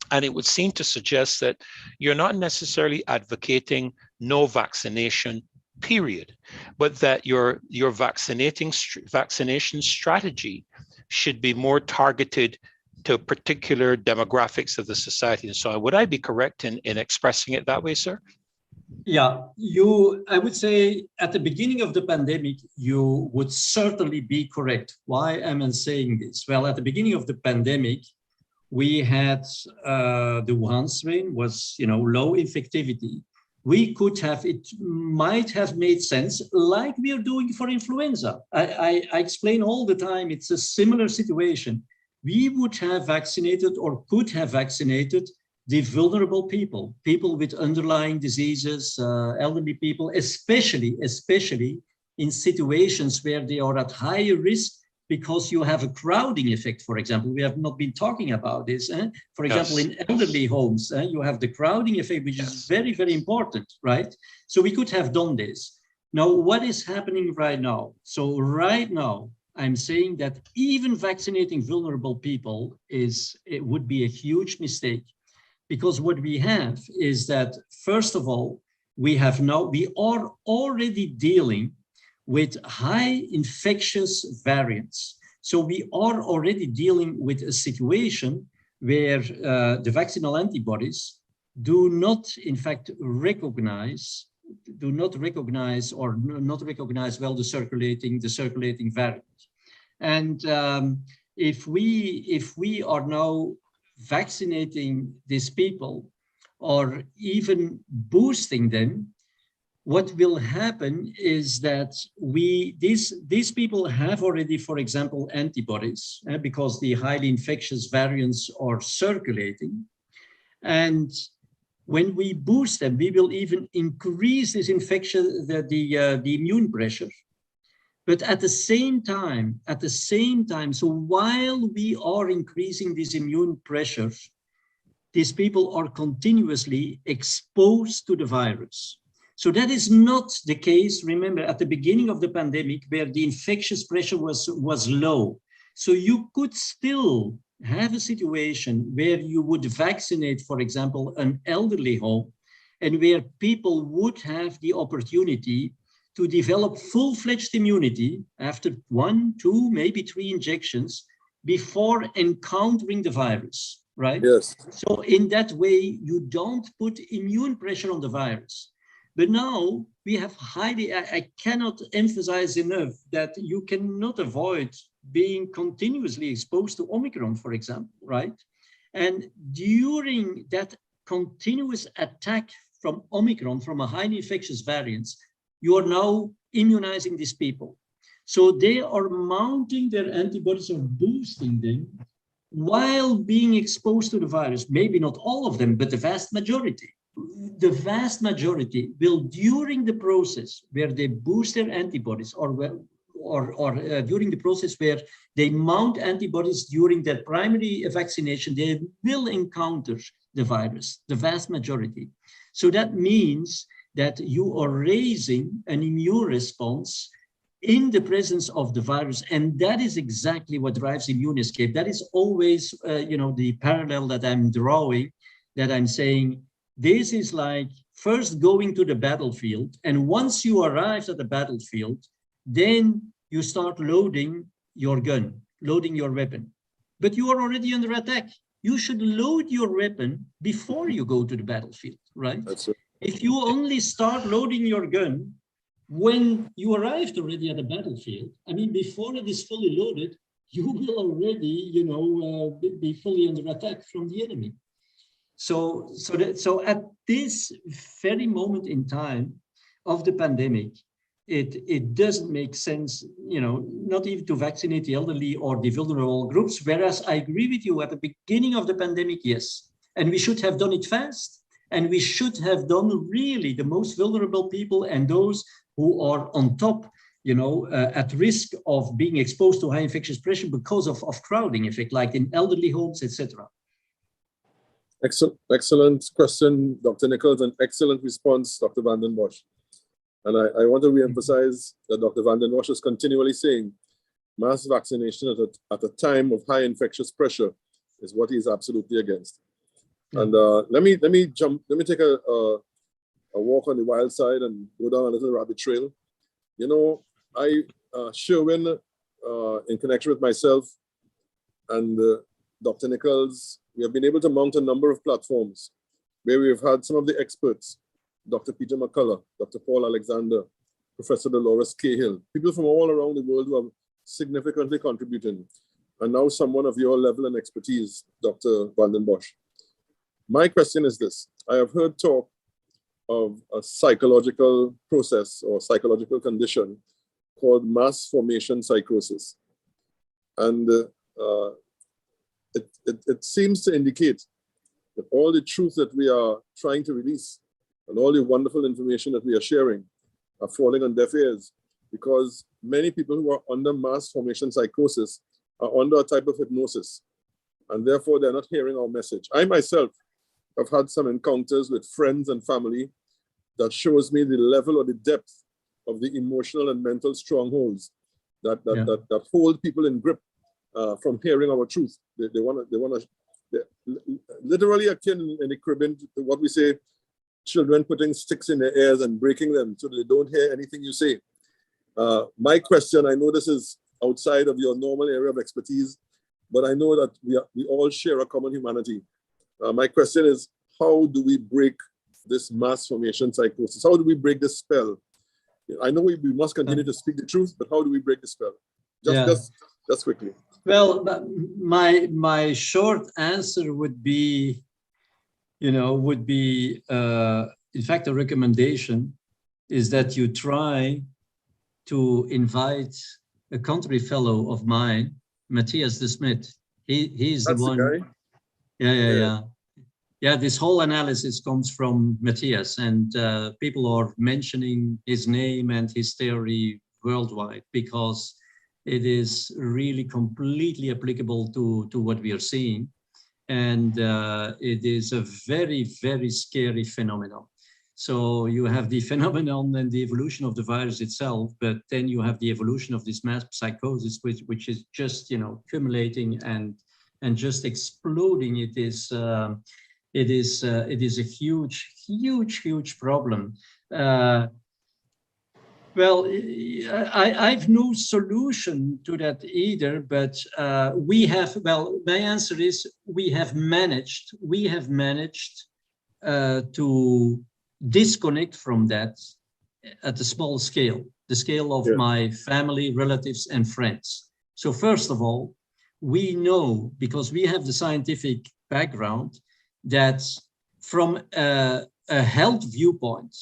And it would seem to suggest that you're not necessarily advocating no vaccination, period, but that your vaccination strategy should be more targeted to particular demographics of the society and so on. Would I be correct in expressing it that way, sir? Yeah, I would say at the beginning of the pandemic, you would certainly be correct. Why am I saying this? Well, at the beginning of the pandemic, we had the Wuhan strain was, you know, low infectivity. It might have made sense, like we are doing for influenza. I explain all the time, it's a similar situation. We would have vaccinated or could have vaccinated the vulnerable people with underlying diseases, elderly people, especially in situations where they are at higher risk because you have a crowding effect, for example. We have not been talking about this. For example, in elderly homes, you have the crowding effect, which is very, very important, right? So we could have done this. Now, what is happening right now? So right now, I'm saying that even vaccinating vulnerable people it would be a huge mistake, because what we have is that, first of all, we are already dealing with high infectious variants. So we are already dealing with a situation where the vaccinal antibodies do not recognize well the circulating variant. And if we are now vaccinating these people or even boosting them, what will happen is that these people have already, for example, antibodies because the highly infectious variants are circulating. And when we boost them, we will even increase this infection, the immune pressure. But at the same time, so while we are increasing this immune pressure, these people are continuously exposed to the virus. So that is not the case, remember, at the beginning of the pandemic, where the infectious pressure was low. So you could still have a situation where you would vaccinate, for example, an elderly home, and where people would have the opportunity to develop full-fledged immunity after 1, 2, maybe 3 injections before encountering the virus, right? Yes. So in that way, you don't put immune pressure on the virus. But now we have I cannot emphasize enough that you cannot avoid being continuously exposed to Omicron, for example, right? And during that continuous attack from Omicron, from a highly infectious variant, you are now immunizing these people. So they are mounting their antibodies or boosting them while being exposed to the virus. Maybe not all of them, but the vast majority. The vast majority will, during the process where they boost their antibodies, or during the process where they mount antibodies during their primary vaccination, they will encounter the virus, the vast majority. So that means that you are raising an immune response in the presence of the virus, and that is exactly what drives immune escape. That is always, the parallel that I'm drawing, that I'm saying, this is like first going to the battlefield, and once you arrive at the battlefield, then you start loading your gun, loading your weapon. But you are already under attack. You should load your weapon before you go to the battlefield, right? That's it. If you only start loading your gun when you arrived already at the battlefield, I mean, before it is fully loaded, you will already, be fully under attack from the enemy. So at this very moment in time of the pandemic, it doesn't make sense, not even to vaccinate the elderly or the vulnerable groups. Whereas I agree with you, at the beginning of the pandemic, yes, and we should have done it fast, and we should have done really the most vulnerable people and those who are on top, at risk of being exposed to high infectious pressure because of crowding effect, like in elderly homes, etc. Excellent question, Dr. Nichols, and excellent response, Dr. Vanden Bossche. And I want to re-emphasize that Dr. Vanden Bossche is continually saying mass vaccination at a time of high infectious pressure is what he's absolutely against. And let me take a walk on the wild side and go down a little rabbit trail. Sherwin, in connection with myself and Dr. Nichols, we have been able to mount a number of platforms where we have had some of the experts, Dr. Peter McCullough, Dr. Paul Alexander, Professor Dolores Cahill, people from all around the world who have significantly contributed, and now someone of your level and expertise, Dr. Vanden Bossche. My question is this: I have heard talk of a psychological process or psychological condition called mass formation psychosis. And it seems to indicate that all the truth that we are trying to release and all the wonderful information that we are sharing are falling on deaf ears, because many people who are under mass formation psychosis are under a type of hypnosis, and therefore they're not hearing our message. I myself have had some encounters with friends and family that shows me the level or the depth of the emotional and mental strongholds that hold people in grip from hearing our truth. They want to literally akin in the Caribbean to what we say, children putting sticks in their ears and breaking them so that they don't hear anything you say. My question, I know this is outside of your normal area of expertise, but I know that we all share a common humanity. My question is, how do we break this mass formation psychosis? How do we break this spell? I know we must continue to speak the truth, but how do we break the spell? Just quickly. Well, my short answer would be, in fact, a recommendation is that you try to invite a country fellow of mine, Matthias de Smet. He's the one. The guy? Yeah, this whole analysis comes from Matthias, and people are mentioning his name and his theory worldwide because it is really completely applicable to what we are seeing. And it is a very, very scary phenomenon. So you have the phenomenon and the evolution of the virus itself, but then you have the evolution of this mass psychosis, which is just, accumulating and just exploding. It is a huge problem. Well, I've no solution to that either, but my answer is we have managed to disconnect from that at a small scale, the scale of my family, relatives, and friends. So first of all, we know, because we have the scientific background, that from a health viewpoint,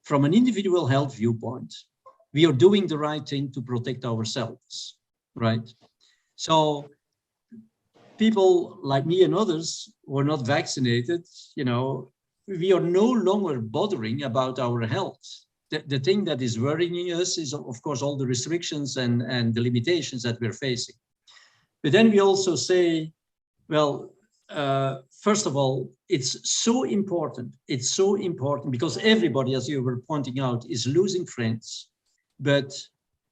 from an individual health viewpoint, we are doing the right thing to protect ourselves, right? So people like me and others who are not vaccinated, you know, we are no longer bothering about our health. The thing that is worrying us is, of course, all the restrictions and the limitations that we're facing. But then we also say, well, first of all, it's so important. It's so important because everybody, as you were pointing out, is losing friends. But,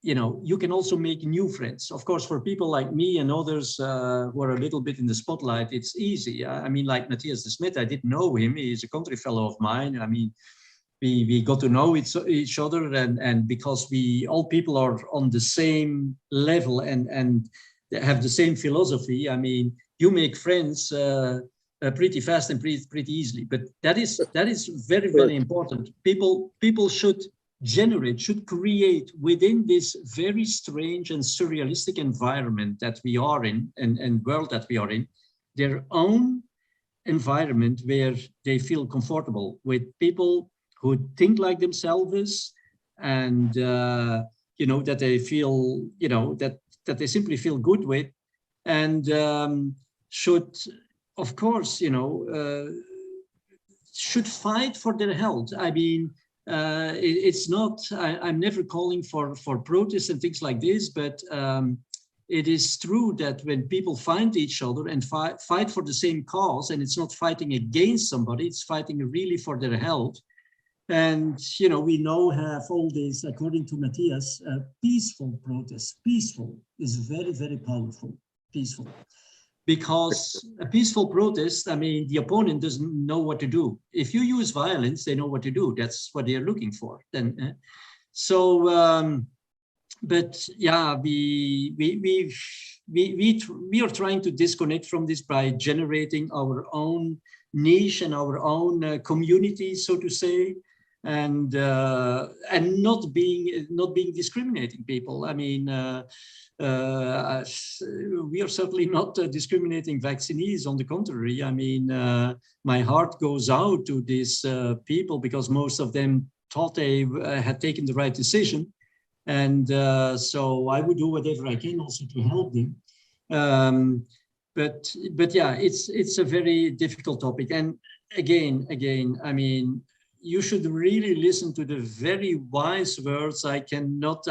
you know, you can also make new friends. Of course, for people like me and others who are a little bit in the spotlight, it's easy. I mean, like Matthias de Smet, I didn't know him. He's a country fellow of mine. I mean, we got to know each other, and because all people are on the same level and have the same philosophy. I mean, you make friends pretty fast and pretty easily. But that is very, very important. People should create within this very strange and surrealistic environment that we are in and world that we are in, their own environment where they feel comfortable with people who think like themselves, and you know, that they feel, you know, that they simply feel good with, and should, of course, you know, should fight for their health. I mean, it's not, I'm never calling for protests and things like this, but it is true that when people find each other and fight for the same cause, and it's not fighting against somebody, it's fighting really for their health. And, you know, we now have all this, according to Matthias, peaceful protests. Peaceful is very, very powerful, peaceful. Because a peaceful protest, I mean, the opponent doesn't know what to do. If you use violence, they know what to do. That's what they're looking for. Then, but yeah, we are trying to disconnect from this by generating our own niche and our own community, so to say, and not being discriminating people. I mean, we are certainly not discriminating vaccinees. On the contrary, I mean, my heart goes out to these people because most of them thought they had taken the right decision, and so I would do whatever I can also to help them. But yeah, it's a very difficult topic, and again, I mean, you should really listen to the very wise words. I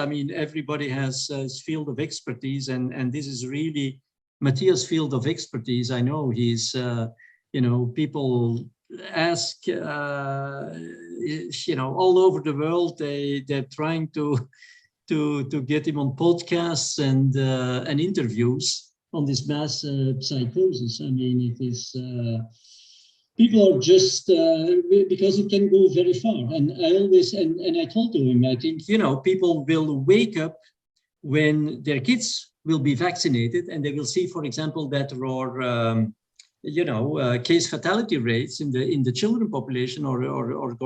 mean, everybody has his field of expertise, and this is really Matthias' field of expertise. I know he's, you know, people ask, you know, all over the world, they're trying to get him on podcasts and interviews on this mass psychosis. I mean, it is, people are just, because it can go very far. And I always, and I told him, I think, you know, people will wake up when their kids will be vaccinated, and they will see, for example, that there are, you know, case fatality rates in the children population are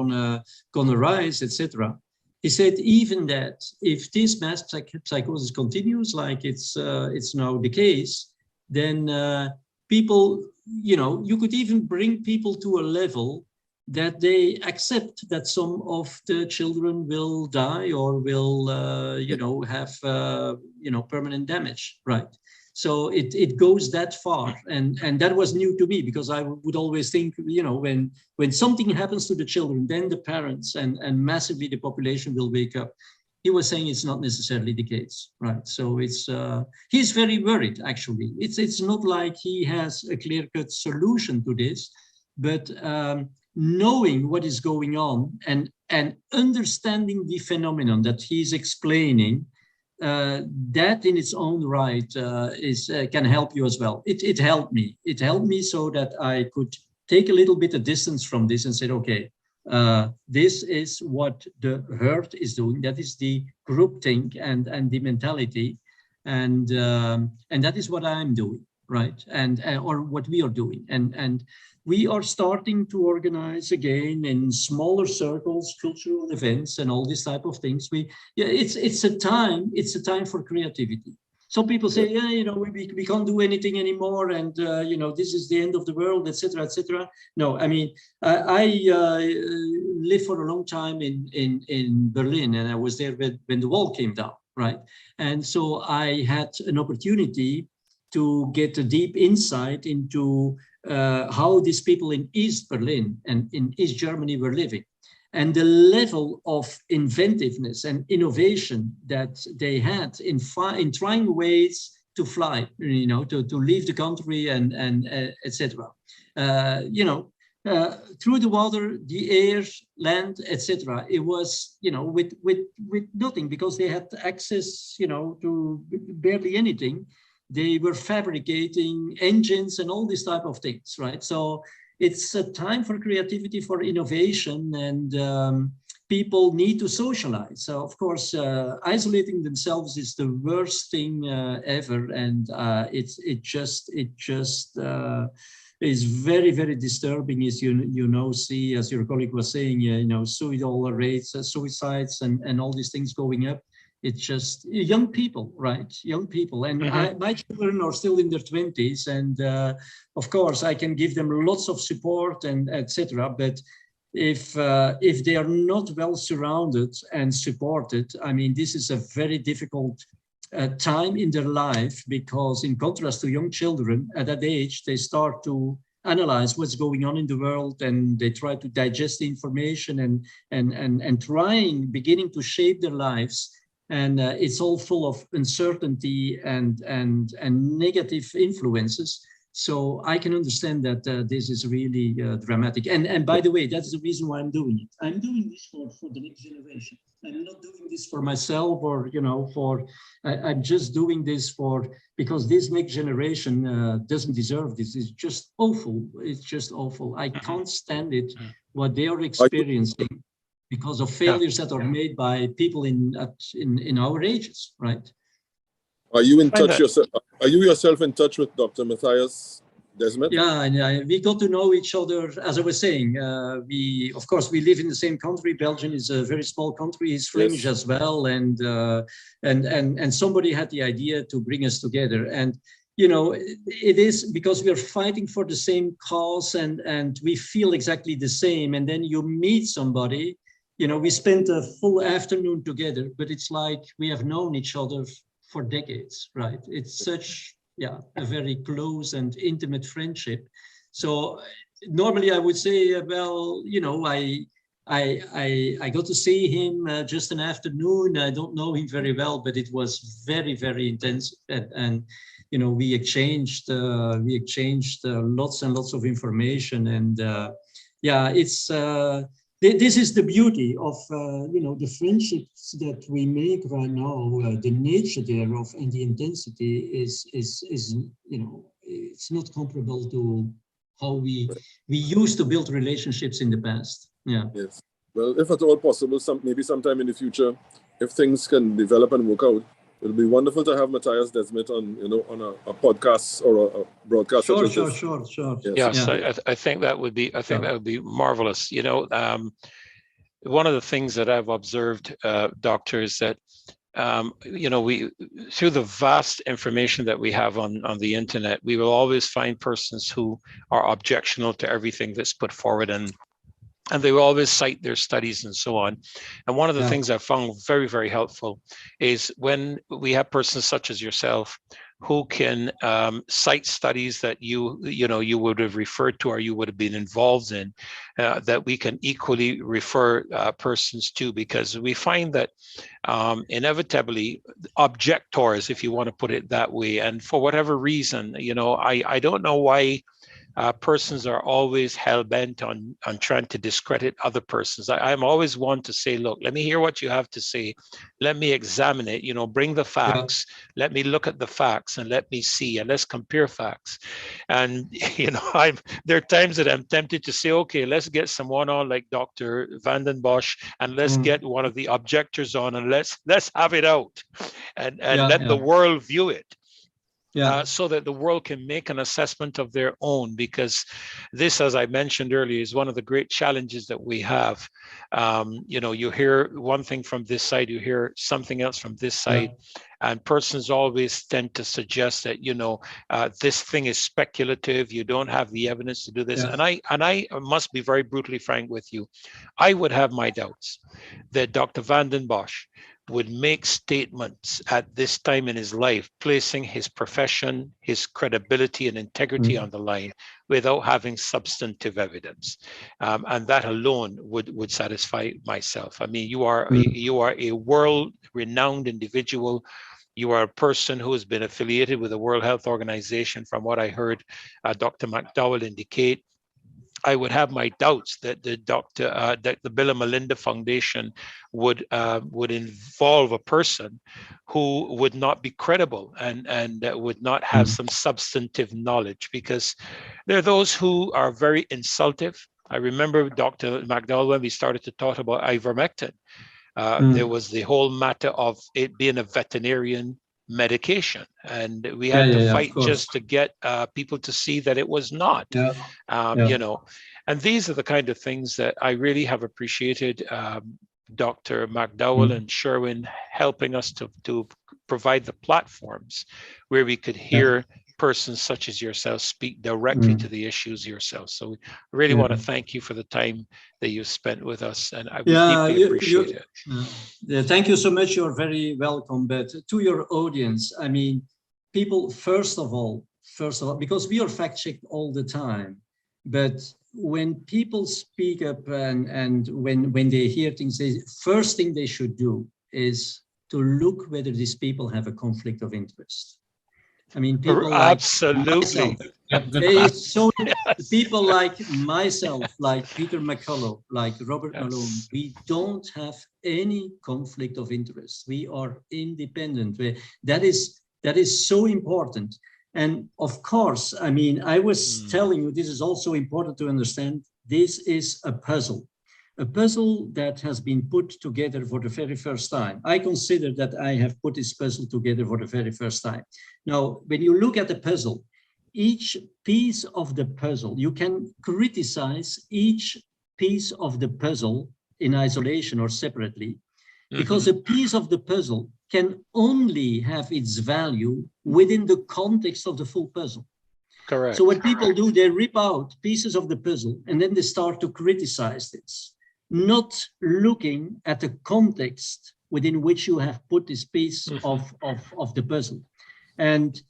gonna rise, etc. He said even that if this mass psychosis continues like it's now the case, then people, you know, you could even bring people to a level that they accept that some of the children will die or will, you know, have, you know, permanent damage, right? So it goes that far, and that was new to me, because I would always think, you know, when something happens to the children, then the parents and massively the population will wake up. He was saying it's not necessarily the case, right? So it's he's very worried, actually. It's not like he has a clear-cut solution to this, but knowing what is going on and understanding the phenomenon that he's explaining, that in its own right can help you as well. It helped me. It helped me so that I could take a little bit of distance from this and say, okay, this is what the herd is doing. That is the groupthink and the mentality, and that is what I'm doing, right? And or what we are doing, and we are starting to organize again in smaller circles, cultural events, and all these type of things. It's a time for creativity. Some people say, yeah, we can't do anything anymore, and this is the end of the world, etc., etc. No, I mean, I lived for a long time in Berlin, and I was there when the wall came down, right? And so I had an opportunity to get a deep insight into how these people in East Berlin and in East Germany were living. And the level of inventiveness and innovation that they had in trying ways to fly, to leave the country and etc. Through the water, the air, land, etc. It was, with nothing, because they had access, to barely anything. They were fabricating engines and all these type of things, right? So it's a time for creativity, for innovation, and people need to socialize. So of course, isolating themselves is the worst thing ever, and it just is very, very disturbing. As see, as your colleague was saying, suicidal rates, suicides, and all these things going up. It's just young people, right? Young people. And my children are still in their 20s. And of course, I can give them lots of support and etc. But if they are not well surrounded and supported, I mean, this is a very difficult time in their life, because in contrast to young children at that age, they start to analyze what's going on in the world, and they try to digest the information and beginning to shape their lives. And it's all full of uncertainty and negative influences. So I can understand that this is really dramatic. And by the way, that's the reason why I'm doing it. I'm doing this for the next generation. I'm not doing this for myself, or I'm just doing this because this next generation doesn't deserve this. It's just awful. It's just awful. I can't stand it, what they are experiencing, because of failures that are made by people in our ages, right? Are you in touch yourself? Are you yourself in touch with Dr. Matthias Desmet? Yeah, and we got to know each other. As I was saying, of course we live in the same country. Belgium is a very small country. He's Flemish as well, and somebody had the idea to bring us together. And it is because we are fighting for the same cause, and we feel exactly the same. And then you meet somebody. We spent a full afternoon together, but it's like we have known each other for decades, right? It's such, a very close and intimate friendship. So normally I would say, well, I got to see him just an afternoon. I don't know him very well, but it was very, very intense. And we exchanged lots and lots of information. And it's... this is the beauty of the friendships that we make right now. The nature thereof and the intensity is it's not comparable to how we used to build relationships in the past. Yeah. Yes. Well, if at all possible, maybe sometime in the future, if things can develop and work out, it'll be wonderful to have Matthias Desmet on a podcast or a broadcast. Sure. Yes. Yes, I think that would be marvelous. One of the things that I've observed, Doctor, is that we, through the vast information that we have on the internet, we will always find persons who are objectional to everything that's put forward, and they will always cite their studies and so on. And one of the things I found very, very helpful is when we have persons such as yourself who can cite studies that you would have referred to or you would have been involved in, that we can equally refer persons to, because we find that inevitably objectors, if you want to put it that way, and for whatever reason, I don't know why persons are always hell-bent on trying to discredit other persons. I'm always one to say, look, let me hear what you have to say. Let me examine it, bring the facts. Let me look at the facts and let me see, and let's compare facts. And, there are times that I'm tempted to say, okay, let's get someone on like Dr. Vanden Bossche, and let's get one of the objectors on, and let's have it out and let the world view it. so that the world can make an assessment of their own, because this, as I mentioned earlier, is one of the great challenges that we have. You know, you hear one thing from this side, you hear something else from this side, and persons always tend to suggest that, you know, this thing is speculative, you don't have the evidence to do this. And I must be very brutally frank with you. I would have my doubts that Dr. Vanden Bossche would make statements at this time in his life, placing his profession, his credibility and integrity on the line without having substantive evidence. And that alone would satisfy myself. I mean, you are a world-renowned individual. You are a person who has been affiliated with the World Health Organization, from what I heard Dr. McDowell indicate. I would have my doubts that that the Bill and Melinda Foundation would involve a person who would not be credible and would not have some substantive knowledge, because there are those who are very insultive. I remember Dr. McDowell, when we started to talk about ivermectin, there was the whole matter of it being a veterinarian medication, and we had to fight just to get people to see that it was not. You know, and these are the kind of things that I really have appreciated Dr. McDowell and Sherwin helping us to provide the platforms where we could hear persons such as yourself speak directly to the issues yourself. So we really want to thank you for the time that you spent with us, and I deeply appreciate it. Thank you so much. You're very welcome. But to your audience, I mean, people, first of all, because we are fact-checked all the time, but when people speak up and when they hear things, the first thing they should do is to look whether these people have a conflict of interest. I mean, people absolutely. People like myself, like Peter McCullough, like Robert Malone, we don't have any conflict of interest. We are independent. That is so important. And of course, I mean, I was telling you, this is also important to understand. This is a puzzle that has been put together for the very first time. I consider that I have put this puzzle together for the very first time. Now, when you look at the puzzle, each piece of the puzzle, you can criticize each piece of the puzzle in isolation or separately, because a piece of the puzzle can only have its value within the context of the full puzzle. Correct. So what people do, they rip out pieces of the puzzle and then they start to criticize this, not looking at the context within which you have put this piece of the puzzle. And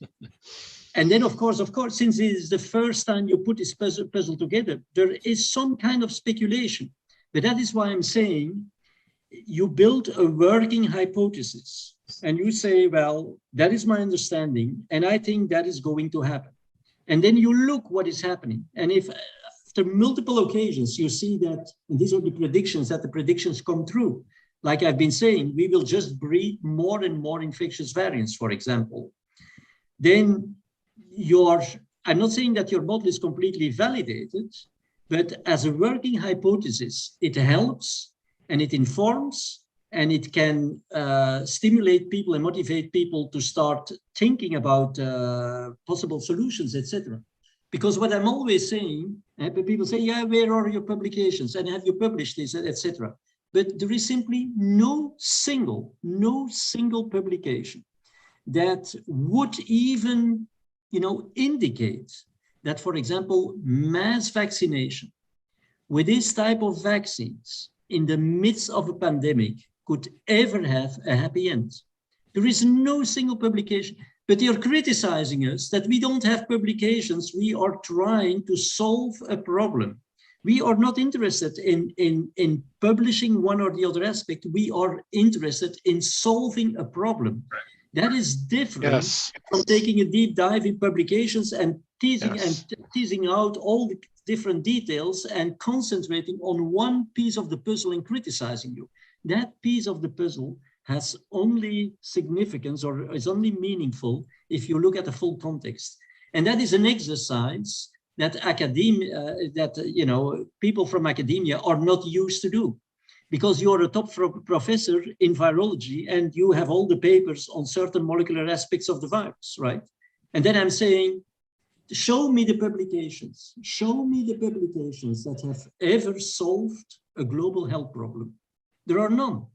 then, of course, since it is the first time you put this puzzle together, there is some kind of speculation. But that is why I'm saying you build a working hypothesis and you say, well, that is my understanding, and I think that is going to happen. And then you look what is happening. And if after multiple occasions you see that, and these are the predictions, that the predictions come true, like I've been saying, we will just breed more and more infectious variants, for example, then I'm not saying that your model is completely validated, but as a working hypothesis, it helps and it informs and it can stimulate people and motivate people to start thinking about possible solutions, etc. Because what I'm always saying, people say, yeah, where are your publications? And have you published this, etc. But there is simply no single publication that would even, indicate that, for example, mass vaccination with this type of vaccines in the midst of a pandemic could ever have a happy end. There is no single publication, but they are criticizing us that we don't have publications. We are trying to solve a problem. We are not interested in publishing one or the other aspect. We are interested in solving a problem. That is different from taking a deep dive in publications and teasing out all the different details and concentrating on one piece of the puzzle and criticizing you. That piece of the puzzle has only significance or is only meaningful if you look at the full context. And that is an exercise that people from academia are not used to do, because you're a top professor in virology and you have all the papers on certain molecular aspects of the virus, right? And then I'm saying, show me the publications that have ever solved a global health problem. There are none.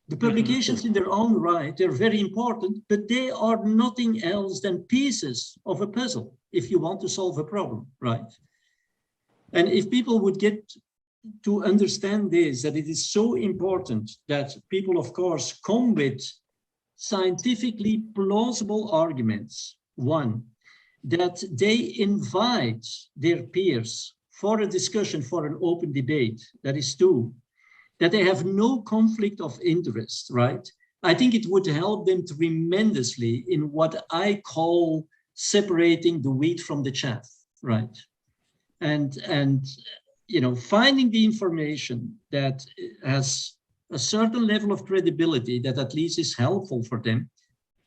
The publications in their own right, they're very important, but they are nothing else than pieces of a puzzle if you want to solve a problem, right? And if people would get to understand this, that it is so important that people, of course, come with scientifically plausible arguments. One, that they invite their peers for a discussion, for an open debate. That is two, that they have no conflict of interest, right? I think it would help them tremendously in what I call separating the wheat from the chaff, right? And you know, finding the information that has a certain level of credibility that at least is helpful for them,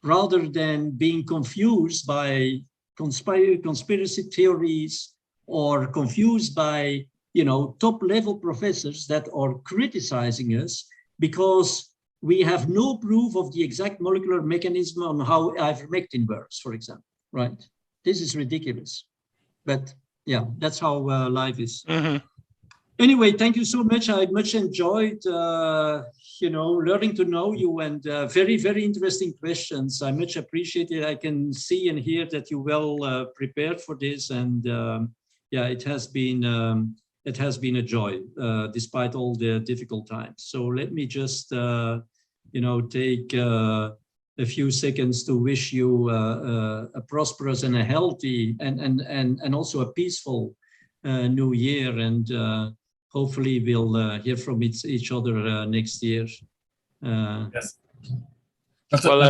rather than being confused by conspiracy theories or confused by, you know, top-level professors that are criticizing us because we have no proof of the exact molecular mechanism on how ivermectin works, for example, right? This is ridiculous. But yeah, that's how life is. Anyway, thank you so much. I much enjoyed, you know, learning to know you, and very, very interesting questions. I much appreciate it. I can see and hear that you well prepared for this, and yeah, it has been a joy despite all the difficult times. So let me just, you know, take a few seconds to wish you a prosperous and a healthy and also a peaceful new year, and hopefully we'll hear from each other next year. Yes. Well,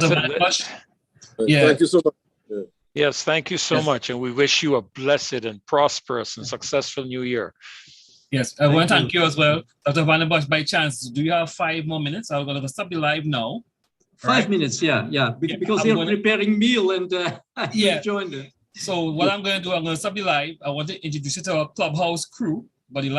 yeah. Thank you so much. Yeah. Yes, thank you so much. And we wish you a blessed and prosperous and successful new year. Yes, I want to thank you as well. Dr. Vanden Bossche, by chance, do you have 5 more minutes? I'm going to stop the live now. 5 minutes, yeah. Because they're preparing meal and I joined it. So what I'm going to do, I'm going to stop the live. I want to introduce you to our Clubhouse crew, but the live